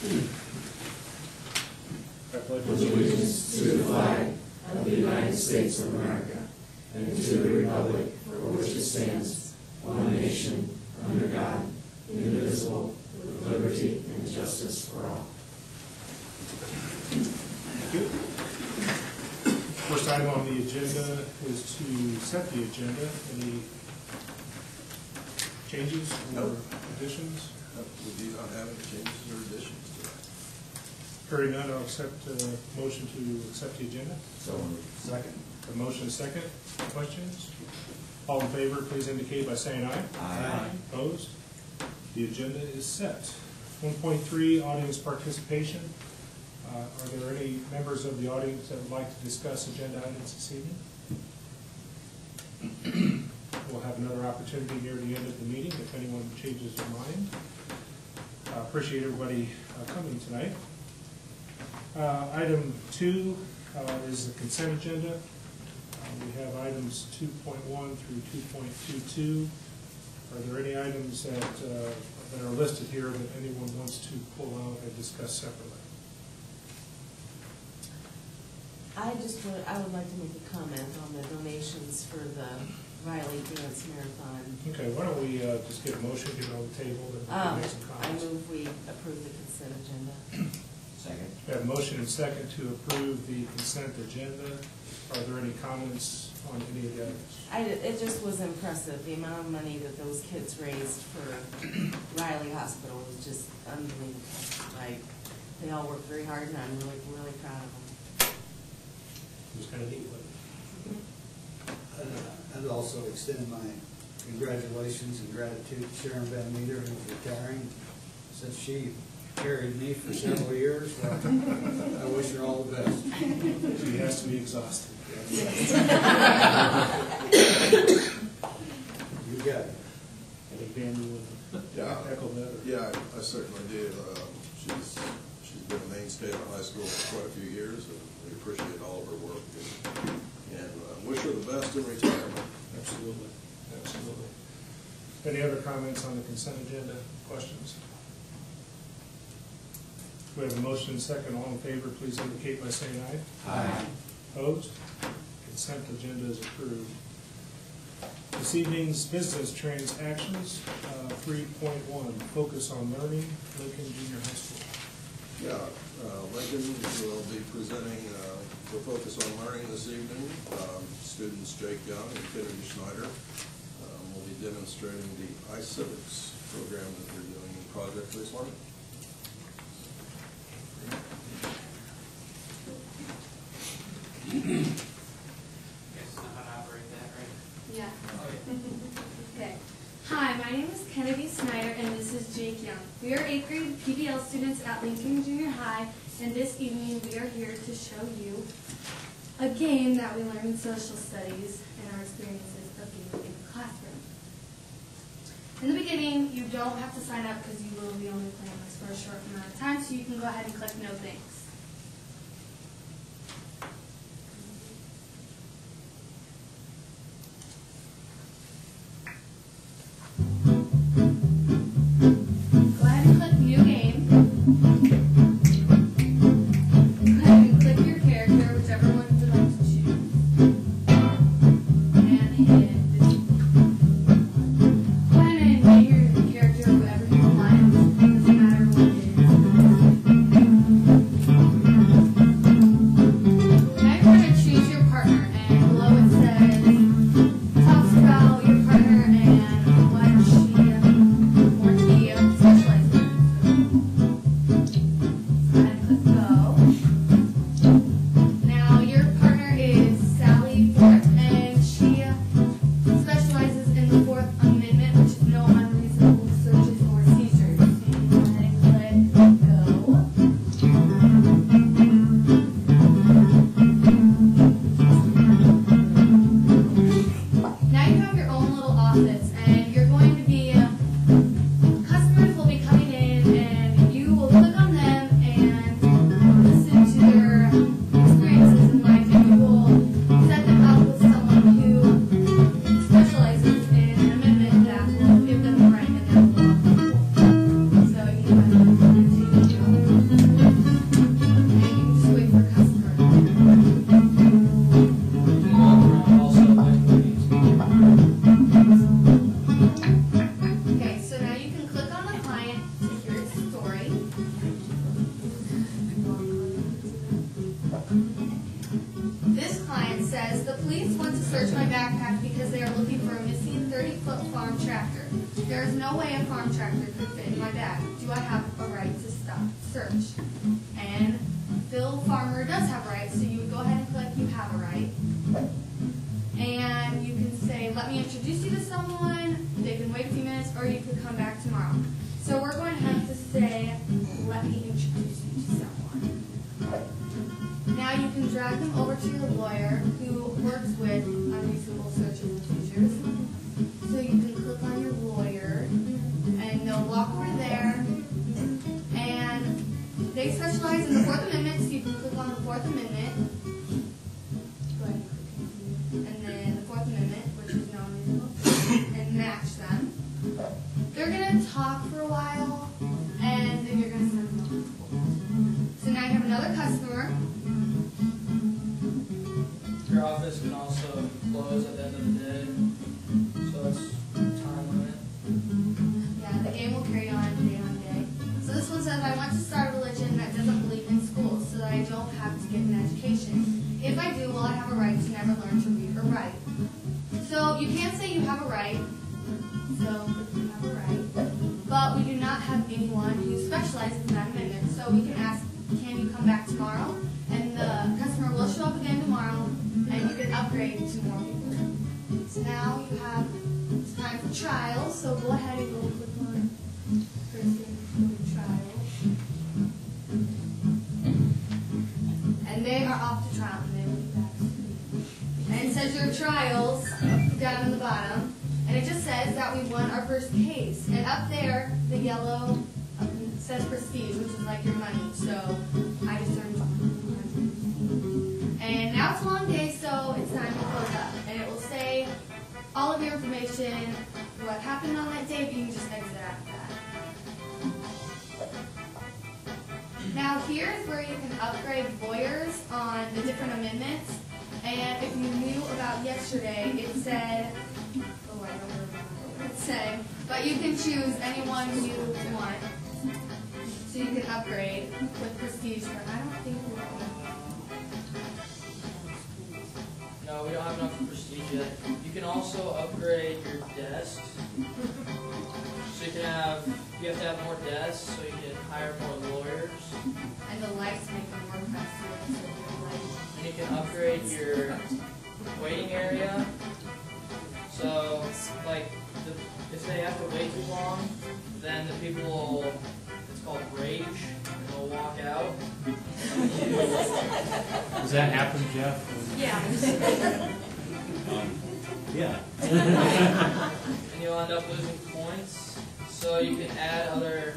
I pledge allegiance to the flag of the United States of America and to the republic for which it stands, one nation, under God, indivisible, with liberty and justice for all. Thank you. First item on the agenda is to set the agenda. Any changes or additions? We do not have any changes or additions to that. Hearing none, I'll accept a motion to accept the agenda. So moved. Second. A motion and second. Questions? All in favor, please indicate by saying aye. Aye. Opposed? The agenda is set. 1.3, audience participation. Are there any members of the audience that would like to discuss agenda items this evening? We'll have another opportunity near the end of the meeting if anyone changes their mind. Appreciate everybody coming tonight. Item 2 is the consent agenda. We have items 2.1 through 2.22. Are there any items that are listed here that anyone wants to pull out and discuss separately? I would like to make a comment on the donations for the Riley Dance Marathon. Okay, why don't we just get a motion, get it on the table, and we can make some I comments. move we approve the consent agenda. Second. We have a motion and second to approve the consent agenda. Are there any comments on any of the items? It just was impressive, the amount of money that those kids raised for Riley Hospital was just unbelievable. They all worked very hard, and I'm really, really proud of them. It was kind of neat, wasn't it? I'd also extend my congratulations and gratitude to Sharon Van Meter, who's retiring. Since she carried me for several years, I wish her all the best. She has to be exhausted. You got it. I think Dan, you would echo that? Or? Yeah, I certainly do. She's been a mainstay of the high school for quite a few years, and we appreciate all of her work and wish her the best in retirement. Absolutely, absolutely. Any other comments on the consent agenda? Questions? We have a motion and second. All in favor, please indicate by saying aye. Aye. Opposed? Consent agenda is approved. This evening's business transactions, 3.1, focus on learning, Lincoln Junior High School. Yeah, Lincoln will be presenting the focus on learning this evening. Students Jake Young and Kennedy Schneider will be demonstrating the iCivics program that they're doing in project-based learning. You guys know how to operate that, right? Yeah. Okay. Hi, my name is Kennedy Snyder, and this is Jake Young. We are 8th grade PBL students at Lincoln Junior High, and this evening we are here to show you a game that we learned in social studies and our experiences of being in the classroom. In the beginning, you don't have to sign up because you will be only playing this for a short amount of time, so you can go ahead and click no thanks. Go ahead and click new game. Go ahead and click your character, whichever one you would like to choose. And hit this. Go ahead and name your character whoever you want. Doesn't matter what it is. search my backpack because they are looking for a missing 30-foot farm tractor. There is no way a farm tractor could fit in my bag. Do I have a right to stop search? And Bill Farmer does have rights, so you would go ahead and click you have a right. And you can say, let me introduce you to someone, they can wait a few minutes, or you could come back tomorrow. So we're going to have to say, let me introduce you to someone. Now you can drag them over to your lawyer who works with unreasonable searches and seizures. So you can click on your lawyer, and they'll walk over there, and they specialize in the Fourth Amendment, so you can click on the Fourth Amendment. Go ahead and click, and then the Fourth Amendment, which is non-reasonable, and match them. They're going to talk for a while, and then you're going to send them home. So now you have another customer. Your office can also close at the end of the day, so it's time limit. Yeah, the game will carry on day. So this one says, I want to start a religion that doesn't believe in school so that I don't have to get an education. If I do, will I have a right to never learn to read or write? So you can't say you have a right. So you have a right. But we do not have anyone who specializes in that amendment. So we can ask, can you come back tomorrow? And the customer will show up again tomorrow, and you can upgrade to more people. So now you have, it's time for trials, so go ahead and go click on first thing, trials. And they are off to trial, and they will be back soon. And it says your trials down in the bottom, and it just says that we won our first case. And up there, the yellow says prestige, which is like your money. So I just earned $100. And now it's a long day, so it's time to close up. And it will say all of your information, what happened on that day, but you can just exit after that. Now here is where you can upgrade lawyers on the different amendments. And if you knew about yesterday, it said, oh, I don't remember what it said, but you can choose anyone you want. So you can upgrade with prestige, but I don't think we're No, we don't have enough prestige yet. You can also upgrade your desks. So you have to have more desks so you can hire more lawyers. and the lights make them work faster. So And you can upgrade your waiting area. So, like, if they have to wait too long, then the people will, it's called rage, and they'll walk out. Does that happen, Jeff? yeah. Yeah. And you'll end up losing points. So you can add other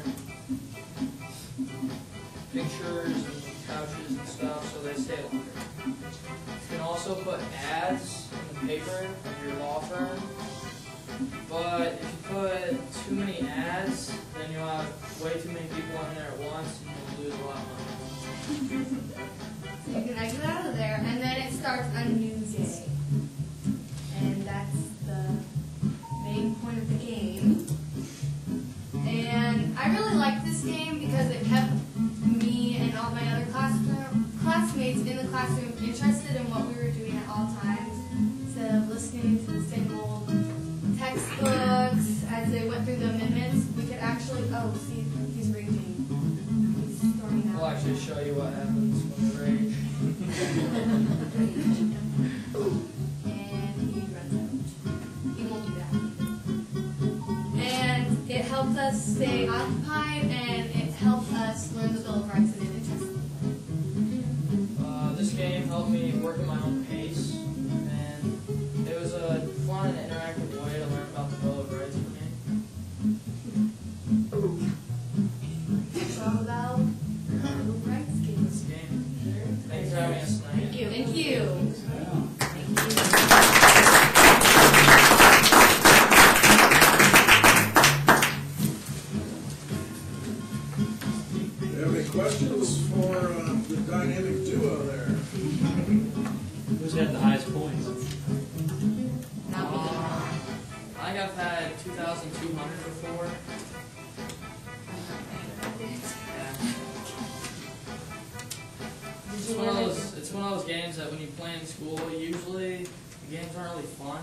pictures and couches and stuff so they stay longer. You can also put ads in the paper of your law firm. But if you put too many ads, then you'll have way too many people in there at once and you'll lose a lot of money. So you can exit out of there, and then it starts a new day. And that's the main point of the game. And I really liked this game because it kept me and all my other classmates in the classroom interested in what we were doing at all times, instead of listening to the same old textbooks as they went through the amendments. We could actually, oh, see, he's raging. He's storming out. We'll actually show you what happens when you rage. And he runs out. He won't do that. And it helps us stay occupied, and it helps us learn the Bill of Rights in an interesting way. This game helped me work at my own pace, and it was a fun and interactive way to learn about the Bill of Rights for me. It's all about the Bill of Rights game. This game. Thanks for having us tonight. Thank you. Thank you. Do you have any questions for the dynamic duo there? Who's had the highest points? Not me. I think I've had 2,200 before. Yeah. It's one of those games that when you play in school, usually you games aren't really fun.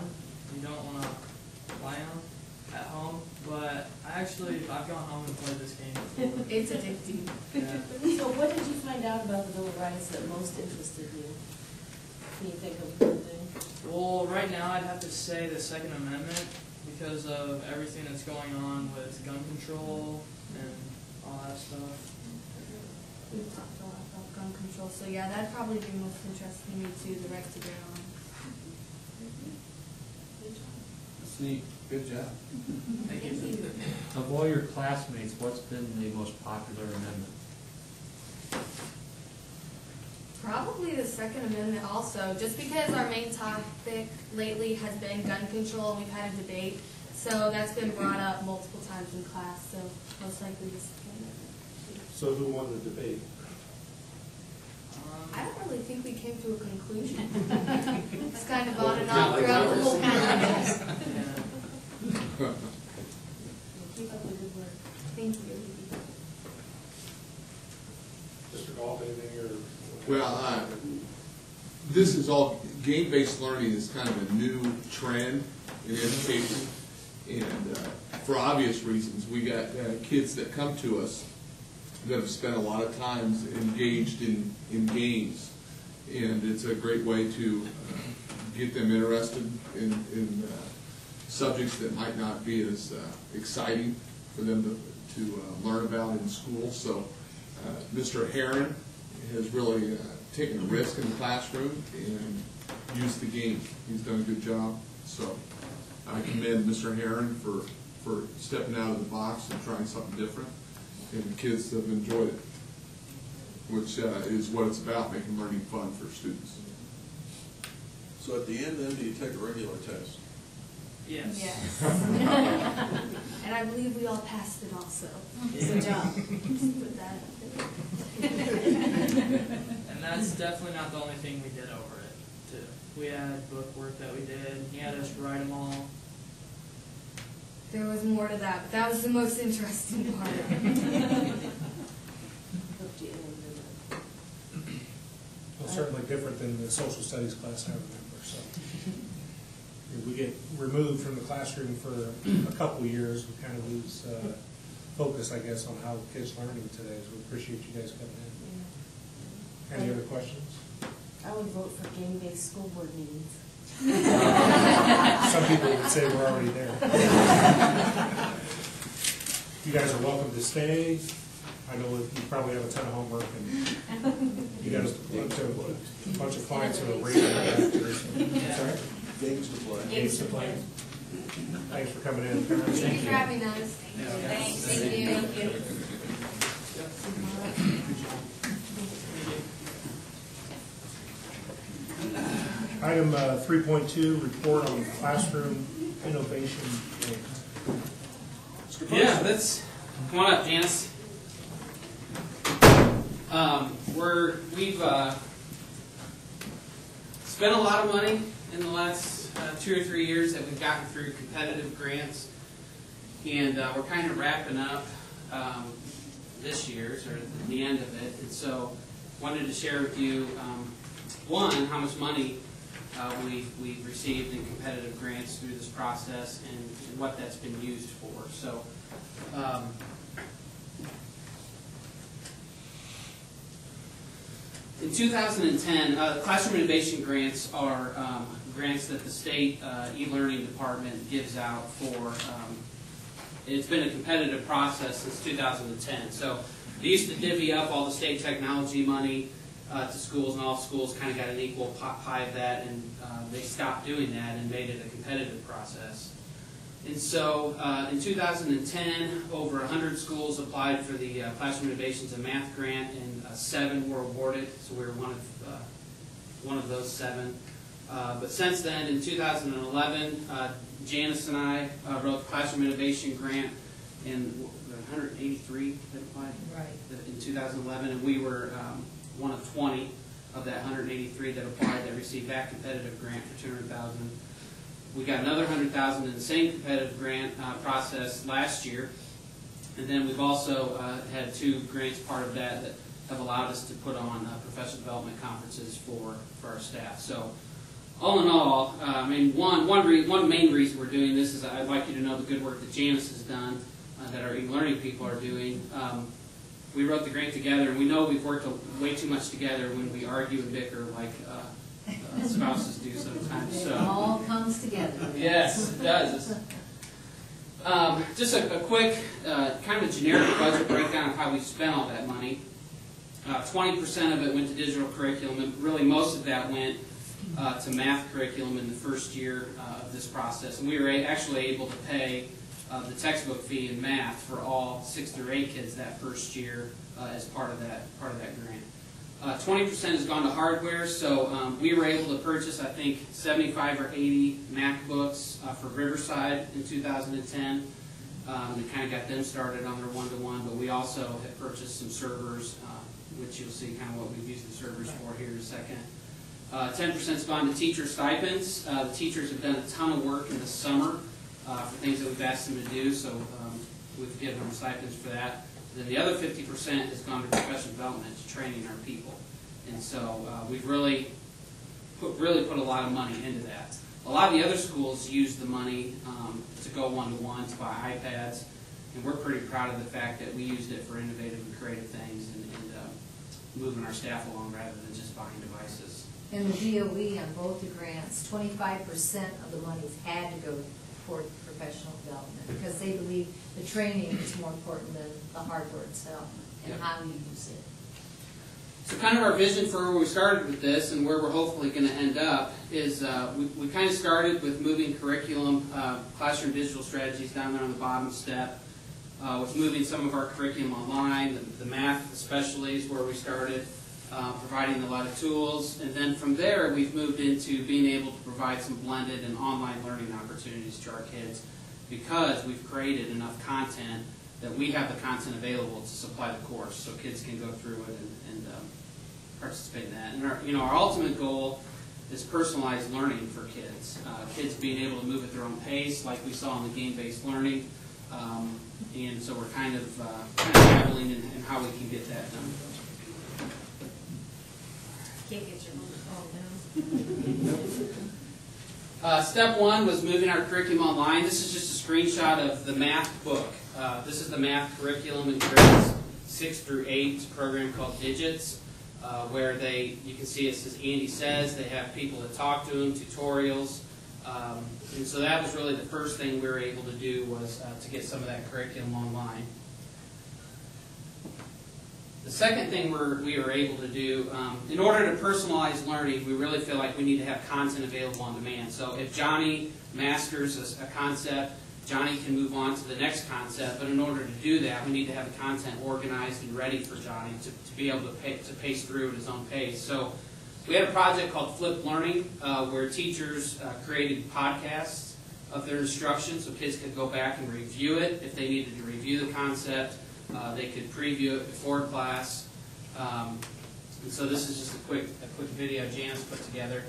You don't want to play them at home, but I've gone home and played this game before. It's addicting. Yeah. So what did you find out about the Bill of Rights that most interested you? Can you think of anything? Well, right now I'd have to say the Second Amendment because of everything that's going on with gun control and all that stuff. We've talked a lot about gun control, so yeah, that'd probably be most interesting to me too, the right to bear arms. That's neat. Good job. Thank you. Of all your classmates, what's been the most popular amendment? Probably the Second Amendment also, just because our main topic lately has been gun control, and we've had a debate, so that's been brought up multiple times in class, so most likely the Second Amendment. So who won the debate? I don't really think we came to a conclusion. It's kind of on and off throughout the whole conference. Keep up the good work. Thank you. Mr. Galt, anything or? Well, this is all, game-based learning is kind of a new trend in education. And for obvious reasons, we got kids that come to us that have spent a lot of time engaged in games. And it's a great way to get them interested in subjects that might not be as exciting for them to learn about in school. So Mr. Heron has really taken a risk in the classroom and used the game. He's done a good job. So I commend Mr. Heron for stepping out of the box and trying something different. And the kids have enjoyed it, which is what it's about, making learning fun for students. So at the end then, do you take a regular test? Yes. Yes. And I believe we all passed it also. Good job. Just put that. And that's definitely not the only thing we did over it, too. We had book work that we did. He had us write them all. There was more to that, but that was the most interesting part. Well, certainly different than the social studies class I remember, so. We get removed from the classroom for a couple years, we kind of lose focus, I guess, on how kids are learning today, so we appreciate you guys coming in. Any other questions? I would vote for game-based school board meetings. Some people would say we're already there. You guys are welcome to stay. I know that you probably have a ton of homework, and you got a bunch of clients who are waiting after. Sorry? Games to play. Games to play. Thanks for coming in. Parents. Thank you for having us. Thanks. Thank you. Item 3.2, report on classroom innovation grant. Yeah, let's come on up, Janice. We've spent a lot of money in the last 2 or 3 years that we've gotten through competitive grants, and we're kind of wrapping up this year's, or the end of it. And so, wanted to share with you one, how much money we've received in competitive grants through this process, and what that's been used for. So. In 2010, classroom innovation grants are grants that the state e-learning department gives out for. It's been a competitive process since 2010. So they used to divvy up all the state technology money to schools, and all schools kind of got an equal pie of that, and they stopped doing that and made it a competitive process. And so in 2010, over 100 schools applied for the Classroom Innovations and Math Grant, and 7 were awarded, so we were one of those 7. But since then, in 2011, Janice and I wrote the Classroom Innovation Grant, and 183 that applied in 2011, and we were one of 20 of that 183 that applied that received that competitive grant for $200,000. We got another $100,000 in the same competitive grant process last year, and then we've also had 2 grants part of that have allowed us to put on professional development conferences for our staff. So all in all, I mean, one main reason we're doing this is I'd like you to know the good work that Janice has done, that our e-learning people are doing. We wrote the grant together, and we know we've worked way too much together when we argue and bicker like spouses do sometimes. It all comes together. Yes, it does. Just a quick, kind of a generic budget breakdown of how we spent all that money. 20% of it went to digital curriculum, and really most of that went to math curriculum in the first year of this process. And we were actually able to pay the textbook fee in math for all 6 through 8 kids that first year as part of that grant. 20% has gone to hardware, so we were able to purchase, I think, 75 or 80 MacBooks for Riverside in 2010. We kind of got them started on their one-to-one, but we also have purchased some servers, which you'll see kind of what we've used the servers for here in a second. 10% has gone to teacher stipends. The teachers have done a ton of work in the summer for things that we've asked them to do, so we've given them stipends for that. Then the other 50% has gone to professional development, to training our people. And so we've really put a lot of money into that. A lot of the other schools use the money to go one-to-one, to buy iPads, and we're pretty proud of the fact that we used it for innovative and creative things and moving our staff along rather than just buying devices. And the DOE on both the grants, 25% of the monies had to go toward professional development because they believe the training is more important than the hardware itself and how you use it. So kind of our vision for where we started with this and where we're hopefully going to end up is we kind of started with moving curriculum, classroom digital strategies down there on the bottom step, with moving some of our curriculum online, the math especially is where we started, providing a lot of tools. And then from there we've moved into being able to provide some blended and online learning opportunities to our kids because we've created enough content that we have the content available to supply the course so kids can go through it and participate in that. And our ultimate goal is personalized learning for kids. Kids being able to move at their own pace like we saw in the game-based learning. And so we're kind of dabbling in how we can get that done. Can't get your phone down. Step one was moving our curriculum online. This is just a screenshot of the math book. This is the math curriculum in grades 6 through 8. It's a program called Digits, where you can see it says Andy Says. They have people that talk to them, tutorials. And so that was really the first thing we were able to do was to get some of that curriculum online. The second thing we were able to do, in order to personalize learning, we really feel like we need to have content available on demand. So if Johnny masters a concept, Johnny can move on to the next concept, but in order to do that, we need to have the content organized and ready for Johnny to be able to pace through at his own pace. So we had a project called Flip Learning, where teachers created podcasts of their instruction so kids could go back and review it. If they needed to review the concept, they could preview it before class. And so this is just a quick video Janice put together.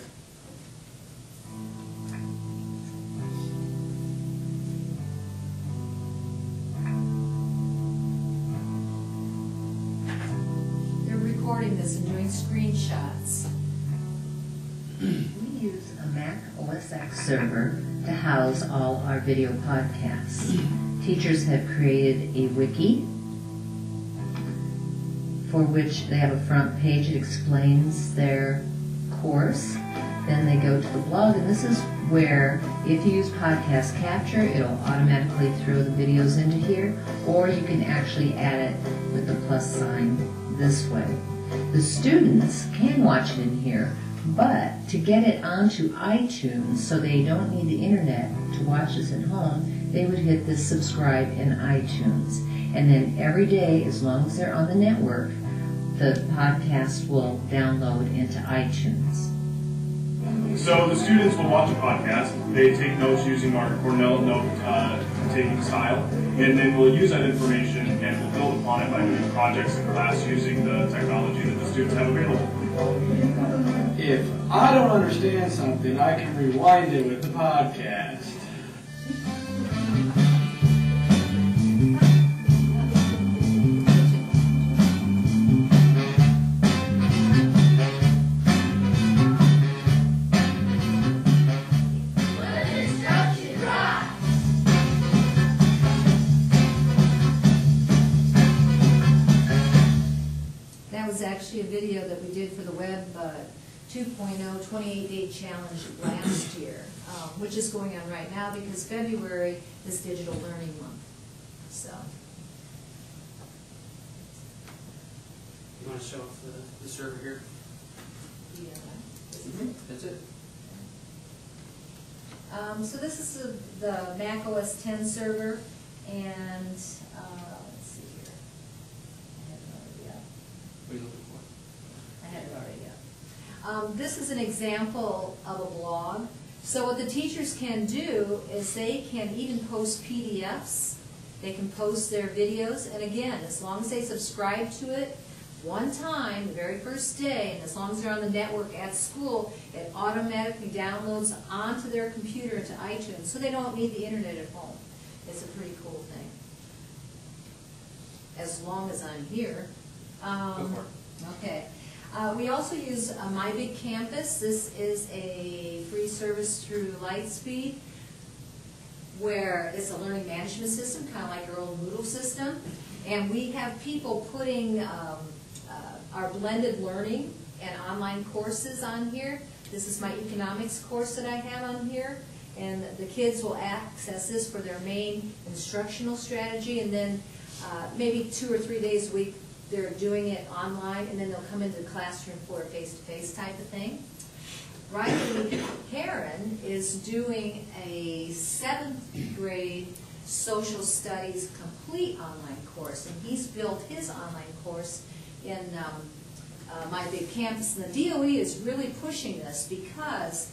They're recording this and doing screenshots. We use a Mac OS X server to house all our video podcasts. Teachers have created a wiki for which they have a front page that explains their course. Then they go to the blog, and this is where, if you use Podcast Capture, it'll automatically throw the videos into here, or you can actually add it with the plus sign this way. The students can watch it in here, but to get it onto iTunes so they don't need the internet to watch this at home, they would hit this subscribe in iTunes. And then every day, as long as they're on the network, the podcast will download into iTunes. So the students will watch a podcast, they take notes using our Cornell note-taking style, and then we'll use that information and we'll build upon it by doing projects in class using the technology that the students have available. If I don't understand something, I can rewind it with the podcast. was actually a video that we did for the Web 2.0 28-Day Challenge last year, which is going on right now because February is Digital Learning Month. So, You want to show off the server here? yeah. That's it. So this is the Mac OS 10 server, and let's see here. I have it already up. What are you looking for? I have it already up. This is an example of a blog. So what the teachers can do is they can even post PDFs. They can post their videos, and again, as long as they subscribe to it one time, the very first day, and as long as they're on the network at school, it automatically downloads onto their computer into iTunes, so they don't need the internet at home. It's a pretty cool thing. As long as I'm here. Go for it. Okay. We also use My Big Campus. This is a free service through Lightspeed, where it's a learning management system, kind of like our old Moodle system. And we have people putting our blended learning and online courses on here. This is my economics course that I have on here. And the kids will access this for their main instructional strategy. And then maybe 2 or 3 days a week, they're doing it online. And then they'll come into the classroom for a face-to-face type of thing. Riley Heron is doing a 7th grade social studies complete online course, and he's built his online course in My Big Campus. And the DOE is really pushing this because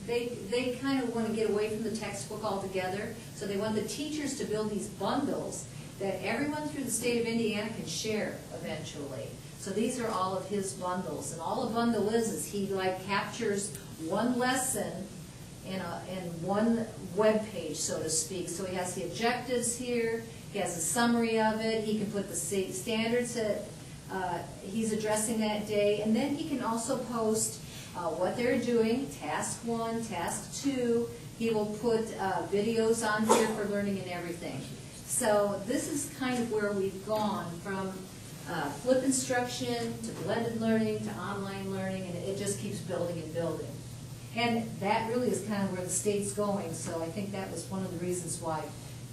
they kind of want to get away from the textbook altogether, so they want the teachers to build these bundles that everyone through the state of Indiana can share eventually. So these are all of his bundles, and all a bundle is he like captures one lesson in one web page, so to speak. So he has the objectives here, he has a summary of it, he can put the standards that he's addressing that day, and then he can also post what they're doing, task 1, task 2. He will put videos on here for learning and everything. So this is kind of where we've gone from flip instruction to blended learning to online learning, and it just keeps building and building. And that really is kind of where the state's going, so I think that was one of the reasons why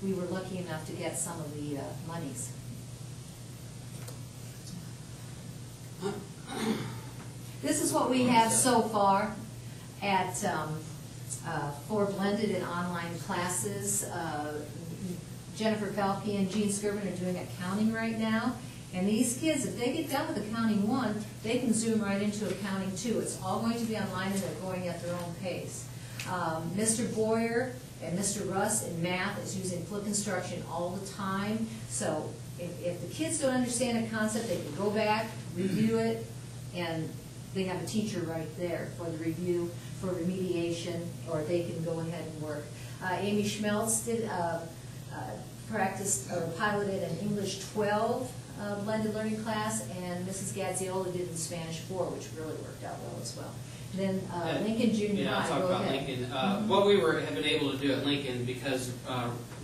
we were lucky enough to get some of the monies. This is what we have so far at for blended and online classes. Jennifer Falke and Jean Skirvin are doing accounting right now. And these kids, if they get done with accounting 1, they can zoom right into accounting 2. It's all going to be online, and they're going at their own pace. Mr. Boyer and Mr. Russ in math is using flip instruction all the time. So if the kids don't understand a concept, they can go back, review it, and they have a teacher right there for the review, for remediation, or they can go ahead and work. Amy Schmeltz did practiced or piloted an English 12 blended learning class, and Mrs. Gazziola did in Spanish 4, which really worked out well as well. And then Lincoln Junior High. Yeah, I'll talk about Lincoln. What we have been able to do at Lincoln, because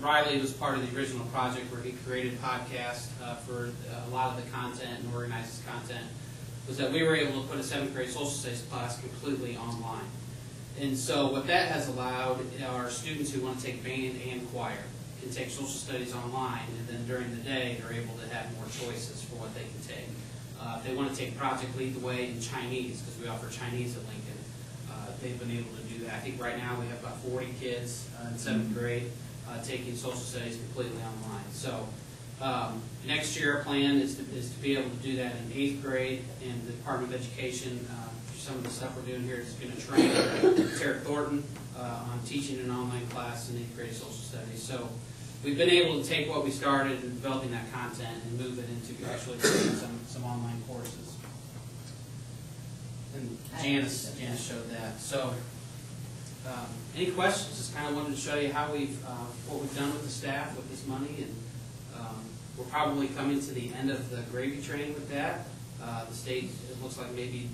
Riley was part of the original project where he created podcasts for a lot of the content and organizes content, was that we were able to put a 7th grade social studies class completely online. And so what that has allowed are students who want to take band and choir can take social studies online, and then during the day they're able to have more choices for what they can take. If they want to take Project Lead the Way in Chinese, because we offer Chinese at Lincoln, they've been able to do that. I think right now we have about 40 kids in 7th grade taking social studies completely online. So next year our plan is to be able to do that in 8th grade, and the Department of Education, some of the stuff we're doing here is going to train Tara Thornton on teaching an online class in 8th grade social studies. So we've been able to take what we started in developing that content and move it into actually creating some online courses. And Janice showed that. So any questions? Just kind of wanted to show you how what we've done with the staff with this money, and we're probably coming to the end of the gravy train with that. The state, it looks like maybe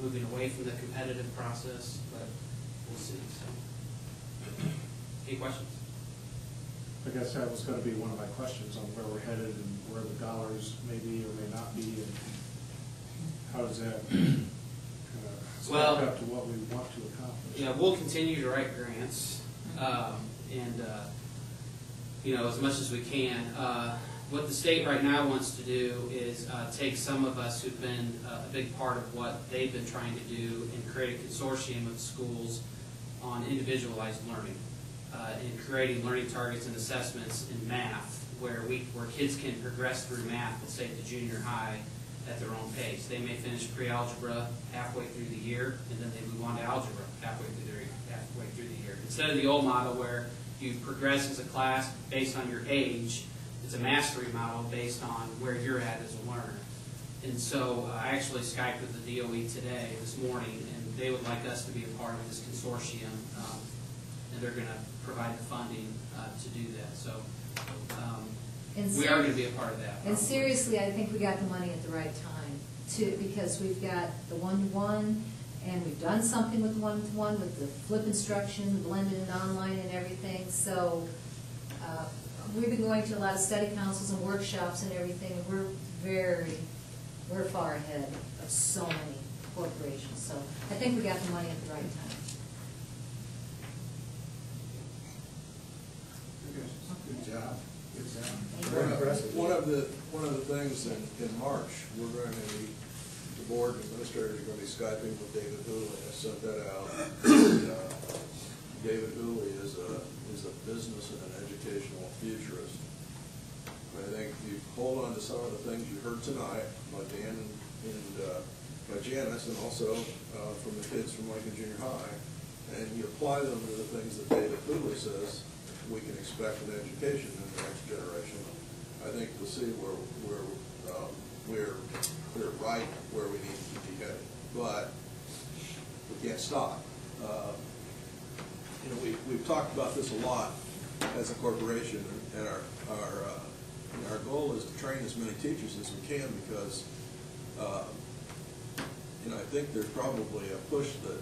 moving away from the competitive process, but we'll see. So, any questions? I guess that was going to be one of my questions on where we're headed and where the dollar dollars may be or may not be, and how does that stack Well, up to what we want to accomplish? Yeah, we'll continue to write grants, and as much as we can. What the state right now wants to do is take some of us who've been a big part of what they've been trying to do and create a consortium of schools on individualized learning, and creating learning targets and assessments in math, where kids can progress through math, let's say, to junior high at their own pace. They may finish pre-algebra halfway through the year, and then they move on to algebra halfway through the year. Instead of the old model where you progress as a class based on your age, it's a mastery model based on where you're at as a learner. And so I actually Skyped with the DOE this morning, and they would like us to be a part of this consortium, and they're going to provide the funding to do that. So we are going to be a part of that. And seriously, I think we got the money at the right time, too, because we've got the one-to-one, and we've done something with the one-to-one, with the flip instruction, blended and online and everything. So we've been going to a lot of study councils and workshops and everything, and we're far ahead of so many corporations. So I think we got the money at the right time. Good job. Good job. Very impressive. One of the things in March, we're going to be, the board administrators are going to be Skyping with David Hooley. I sent that out. David Hooley is a business and an educational futurist. I think if you hold on to some of the things you heard tonight by Dan and by Janice, and also from the kids from Lincoln Junior High, and you apply them to the things that David Hooley says we can expect in education in the next generation, I think we'll see where we're right where we need to be headed. But we can't stop. We've talked about this a lot as a corporation, and our goal is to train as many teachers as we can, because I think there's probably a push that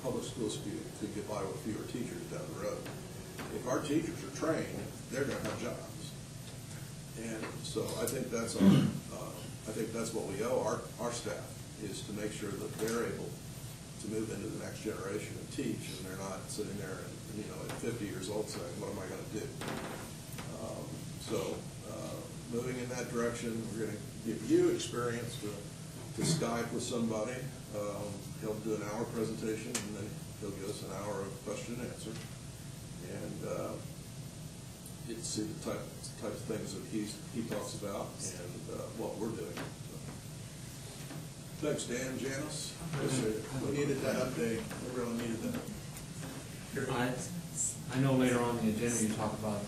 public schools could get by with fewer teachers down the road. If our teachers are trained, they're going to have jobs, and so I think that's what we owe our staff, is to make sure that they're able to move into the next generation and teach, and they're not sitting there and at 50 years old saying, "What am I going to do?" Moving in that direction, we're going to give you experience to Skype with somebody. He'll do an hour presentation, and then he'll give us an hour of question and answer, and get to see the types of things that he talks about and what we're doing. So, thanks, Dan and Janice. We needed that update. We really needed that. I know later on in the agenda you talk about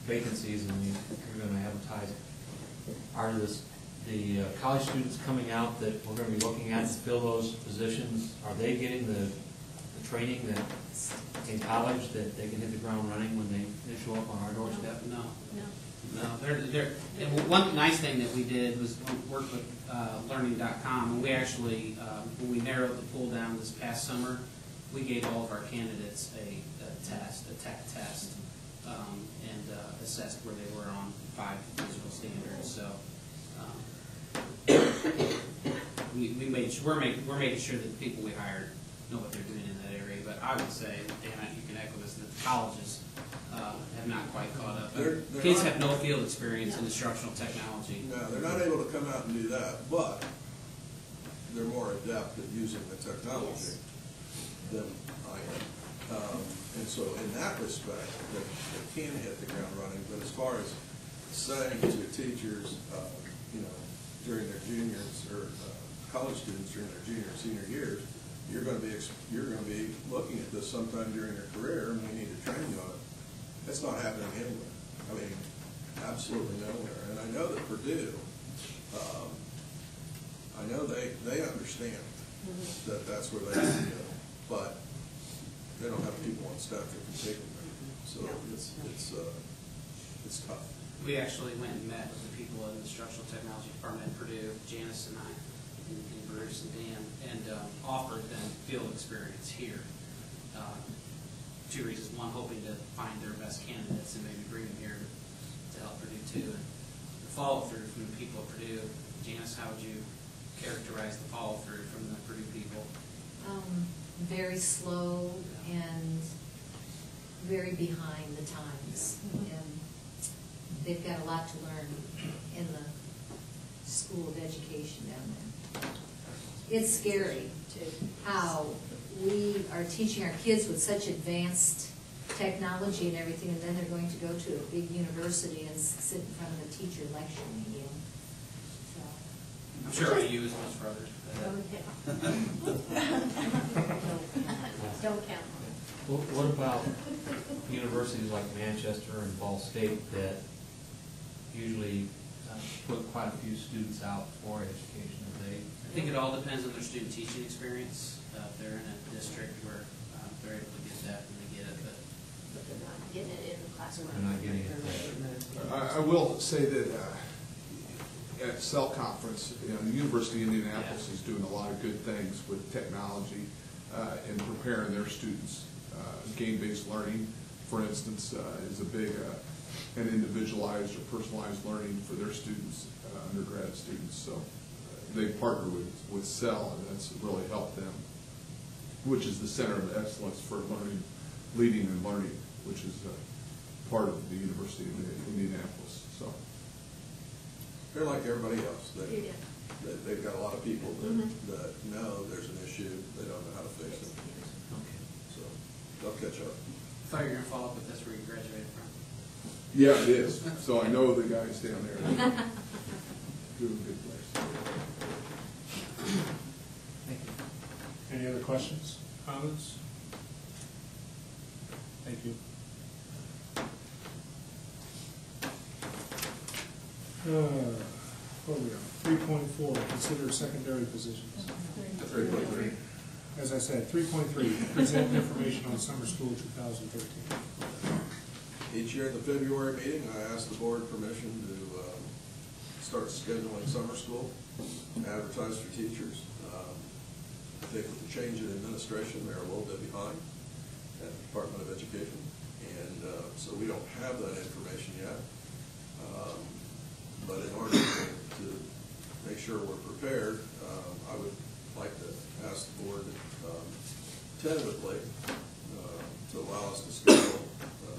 vacancies, and you're going to advertise. Are the college students coming out that we're going to be looking at to fill those positions, are they getting the training that in college that they can hit the ground running when they show up on our doorstep? No. And one nice thing that we did was work with learning.com, and we actually, when we narrowed the pool down this past summer, we gave all of our candidates a tech test, and assessed where they were on 5 physical standards. So we're making sure that the people we hired know what they're doing in that area. But I would say, Dan, you can echo this, that the colleges have not quite caught up. Kids have no field experience in instructional technology. No, they're not able to come out and do that, but they're more adept at using the technology than I am. And so in that respect, they can hit the ground running. But as far as saying to teachers, during their juniors, or college students during their junior and senior years, you're going to be looking at this sometime during your career, and we need to train you on it. That's not happening anywhere. I mean, absolutely nowhere. And I know that Purdue, I know they understand that that's where they need to go, but they don't have people on staff that can take them there. So it's tough. We actually went and met with the people in the instructional technology department at Purdue, Janice and I, and Bruce and Dan, and offered them field experience here. 2 reasons. One, hoping to find their best candidates and maybe bring them here to help Purdue too. And the follow-through from the people at Purdue, Janice, how would you characterize the follow-through from the Purdue people? Very slow and very behind the times. And they've got a lot to learn in the School of Education down there. It's scary how we are teaching our kids with such advanced technology and everything, and then they're going to go to a big university and sit in front of a teacher lecturing again. I'm sure you as much for others. Don't count. What about universities like Manchester and Ball State that usually put quite a few students out for education? I think it all depends on their student teaching experience. If they're in a district where they're able to get that, and they get it, but they're not getting it in the classroom. They're not getting it. I will say that at Cell Conference, the University of Indianapolis is doing a lot of good things with technology and preparing their students. Game-based learning, for instance, is a big and individualized or personalized learning for their students, undergrad students. So they partner with Cell, and that's really helped them, which is the Center of Excellence for Learning, Leading and Learning, which is part of the University of Indianapolis. So they're like everybody else. They've got a lot of people that know there's an issue, they don't know how to fix it. So they'll catch up. I thought you were going to follow up with that's where you graduated from. yeah, it is. So I know the guys down there doing a good place. Thank you. Any other questions, comments? Thank you. Where are we on? 3.4, consider secondary positions. 3.3. As I said, 3.3, present information on summer school 2013. Each year in the February meeting, I ask the board permission to start scheduling summer school, advertise for teachers. I think with the change in administration, they're a little bit behind at the Department of Education, and so we don't have that information yet. But in order to make sure we're prepared, I would like to ask the board tentatively to allow us to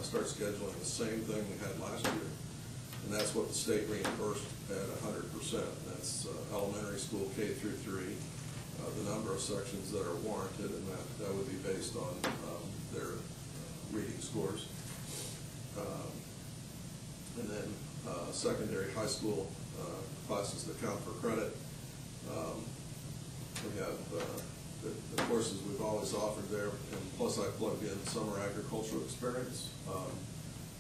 start scheduling the same thing we had last year. And that's what the state reimbursed at 100%. That's elementary school K through 3, the number of sections that are warranted, and that would be based on their reading scores. And then secondary high school classes that count for credit. We have the courses we've always offered there, and plus I plugged in summer agricultural experience.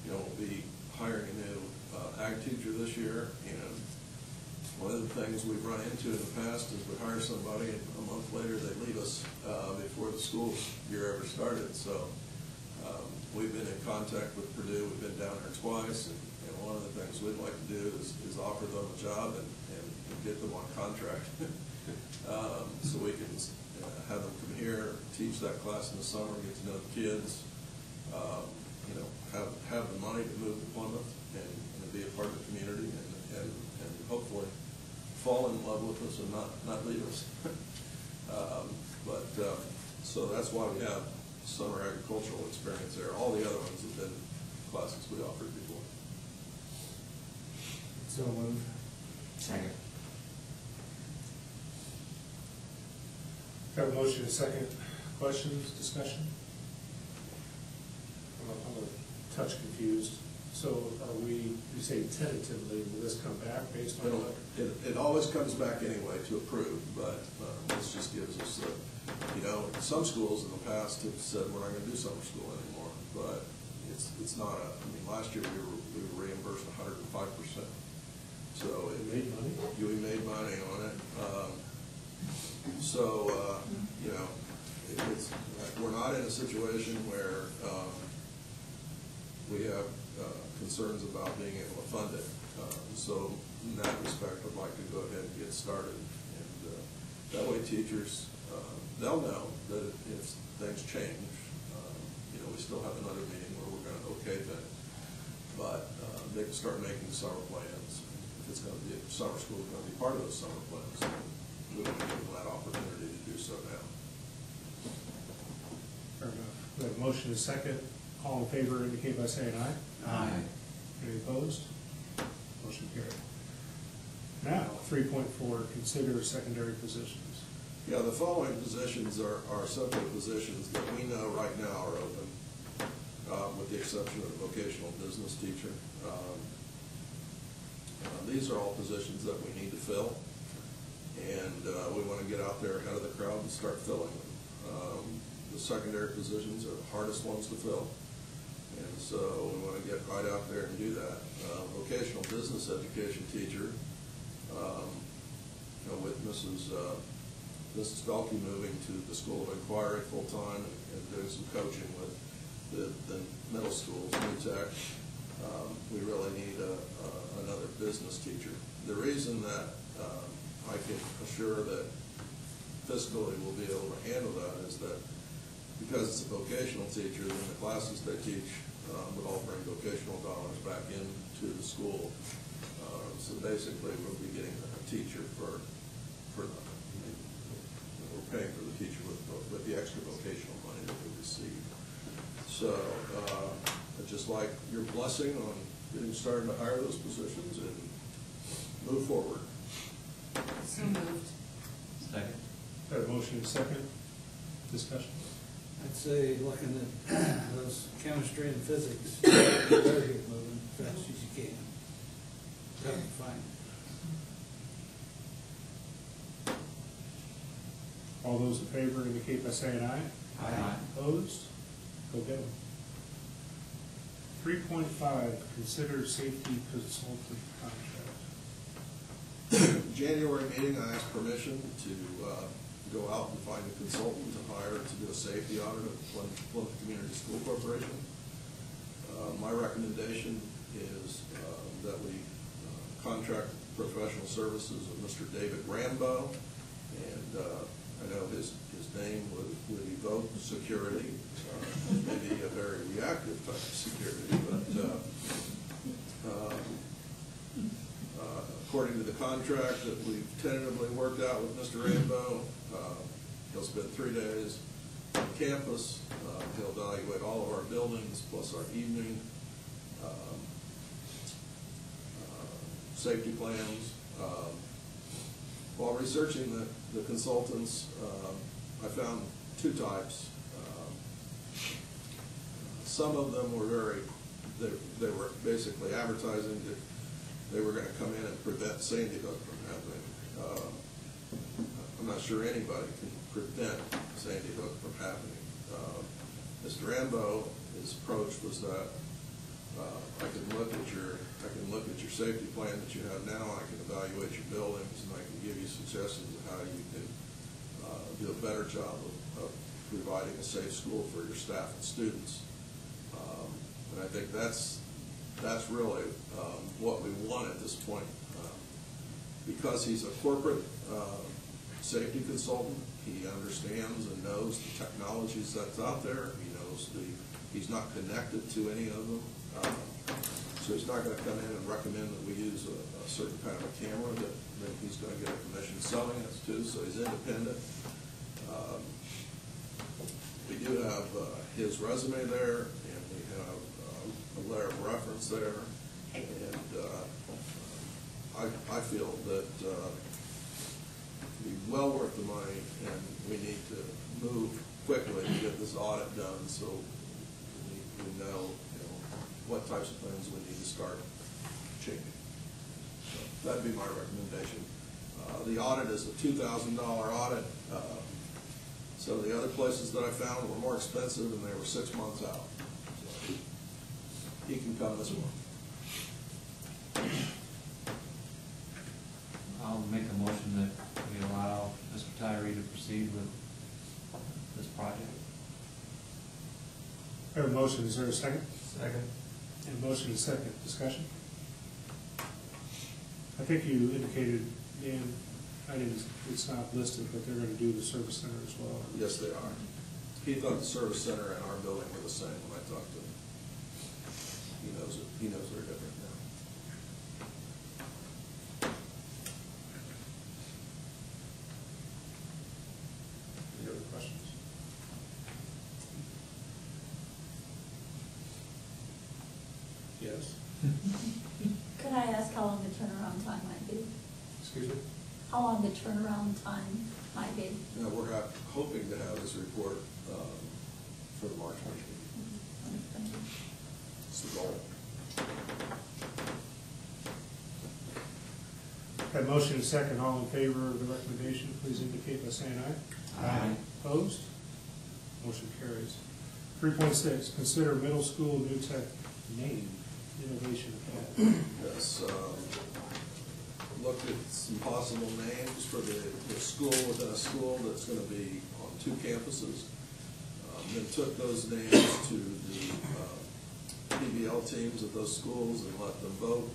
We'll be hiring a new ag teacher this year, and one of the things we've run into in the past is we hire somebody and a month later they leave us before the school year ever started. So we've been in contact with Purdue. We've been down there twice, and one of the things we'd like to do is offer them a job and get them on contract. So we can have them come here, teach that class in the summer, get to know the kids, have the money to move to Plymouth and be a part of the community and hopefully fall in love with us and not leave us. So that's why we have summer agricultural experience there. All the other ones have been classes we offered before. So moved. Second. Have a motion, a second. Questions, discussion? I'm a touch confused. So are we say tentatively, will this come back based on what? It always comes back anyway to approve, but this just gives us some schools in the past have said we're not going to do summer school anymore, but it's not last year we were reimbursed 105%. So we made money? We made money on it. It's we're not in a situation where we have concerns about being able to fund it. So in that respect, I'd like to go ahead and get started. And that way teachers, they'll know that if things change, we still have another meeting where we're going to okay that. but they can start making summer plans. If it's going to be, summer school is going to be part of those summer plans, we want to give them that opportunity to do so now. Fair enough. We have a motion and a second. All in favor indicate by saying aye. Aye. Any opposed? Motion carried. Now, 3.4, consider secondary positions. Yeah, the following positions are subject positions that we know right now are open, with the exception of the vocational business teacher. These are all positions that we need to fill, and we want to get out there ahead of the crowd and start filling them. The secondary positions are the hardest ones to fill, and so we want to get right out there and do that. Vocational business education teacher, with Mrs. Felke moving to the School of Inquiry full-time and doing some coaching with the middle schools, New Tech, we really need another business teacher. The reason that I can assure that fiscally we'll be able to handle that is that because it's a vocational teacher, then the classes they teach would all bring vocational dollars back into the school. So basically we'll be getting a teacher for nothing. We're paying for the teacher with the extra vocational money that we receive. So I'd just like your blessing on getting started to hire those positions and move forward. So moved. Second. Got a motion and a second. Discussion. I'd say, looking at those chemistry and physics, you better get moving as fast as you can. Tough to find. All those in favor indicate by saying aye. Aye. Opposed? Go get them. 3.5, consider safety consultant contract. January meeting, I asked permission to go out and find a consultant to hire to do a safety audit of Plymouth Community School Corporation. My recommendation is that we contract professional services of Mr. David Rambo, and I know his name would evoke security, maybe a very reactive type of security, but according to the contract that we've tentatively worked out with Mr. Rambo, he'll spend 3 days on campus. He'll evaluate all of our buildings plus our evening safety plans. While researching the consultants, I found two types. Some of them were they were basically advertising that they were going to come in and prevent Sandy Hook from happening. I'm not sure anybody can prevent Sandy Hook from happening. Mr. Rambo, his approach was that I can look at your safety plan that you have now. I can evaluate your buildings, and I can give you suggestions of how you can do a better job of providing a safe school for your staff and students. And I think that's really what we want at this point. Because he's a corporate safety consultant, he understands and knows the technologies that's out there. He knows he's not connected to any of them. So he's not going to come in and recommend that we use a certain kind of a camera that he's going to get a commission selling us to. So he's independent. We do have his resume there, and we have a letter of reference there, and I feel that it'd be well worth the money, and we need to move quickly to get this audit done, so we know, what types of things we need to start changing. So that'd be my recommendation. The audit is a $2,000 audit. Some of the other places that I found were more expensive, and they were 6 months out. So he can come this month. I'll make a motion that we allow Mr. Tyree to proceed with this project. I have a motion. Is there a second? Second. And a motion and a second. Discussion? I think you indicated, Dan, it's not listed, but they're going to do the service center as well. Yes, they are. He thought the service center and our building were the same when I talked to him. He knows knows it. He knows they're different now. Any other questions? Yes? Could I ask how long the turnaround time might be? Excuse me? How long the turnaround time might be? Now, we're hoping to have this report for the March meeting. Thank you. It's the goal. Got a motion and second. All in favor of the recommendation, please indicate by saying aye. Aye. Opposed? Motion carries. 3.6, consider middle school new tech name, Innovation Academy. Yes, looked at some possible names for the school within a school that's going to be on 2 campuses. Then took those names to the PBL teams at those schools and let them vote.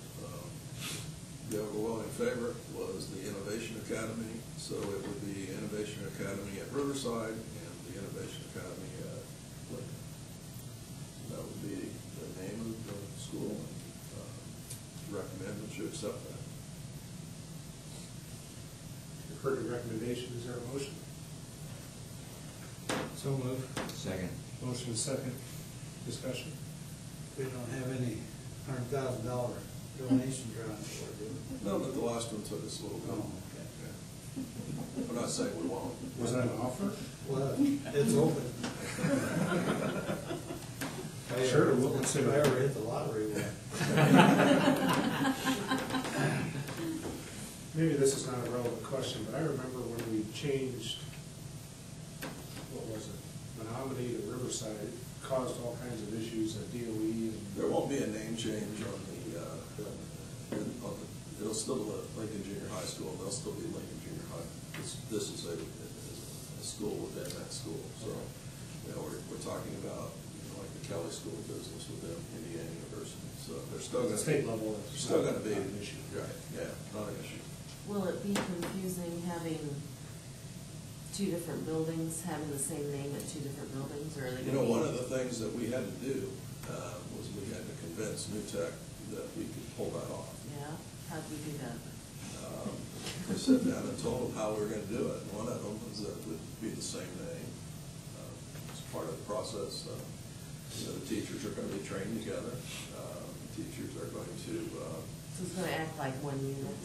The overwhelming favorite was the Innovation Academy, so it would be Innovation Academy at Riverside and the Innovation Academy at Lincoln. That would be the name of the school, and recommend that you accept that. You've heard the recommendation. Is there a motion? So moved. Second. Motion and second. Discussion. We don't have any $100,000 donation drawn for it, do we? No, but the last one took us a little bit. Oh, okay. Yeah. I'm not saying we won't. Was that an offer? Well, it's open. Sure, we'll consider If I it. ever hit the lottery, we'll. Maybe this is not a relevant question, but I remember when we changed, what was it, Menominee to Riverside, it caused all kinds of issues at DOE and. There won't be a name change on it'll still be Lincoln Junior High School, and they'll still be Lincoln Junior High. This is a school within that school, so, we're talking about, like the Kelly School of Business within Indiana University, so they're still gonna. State level, They're still gonna be. not an issue. Right, yeah, not an issue. Will it be confusing having 2 different buildings, having the same name at 2 different buildings, or are they gonna be? One of the things that we had to do was we had to convince New Tech that we could pull that off. Yeah, how'd we do that? We sat down and told them how we were going to do it. And one of them was that it would be the same name. It's part of the process. The teachers are going to be trained together. Teachers are going to. So it's gonna act like one unit?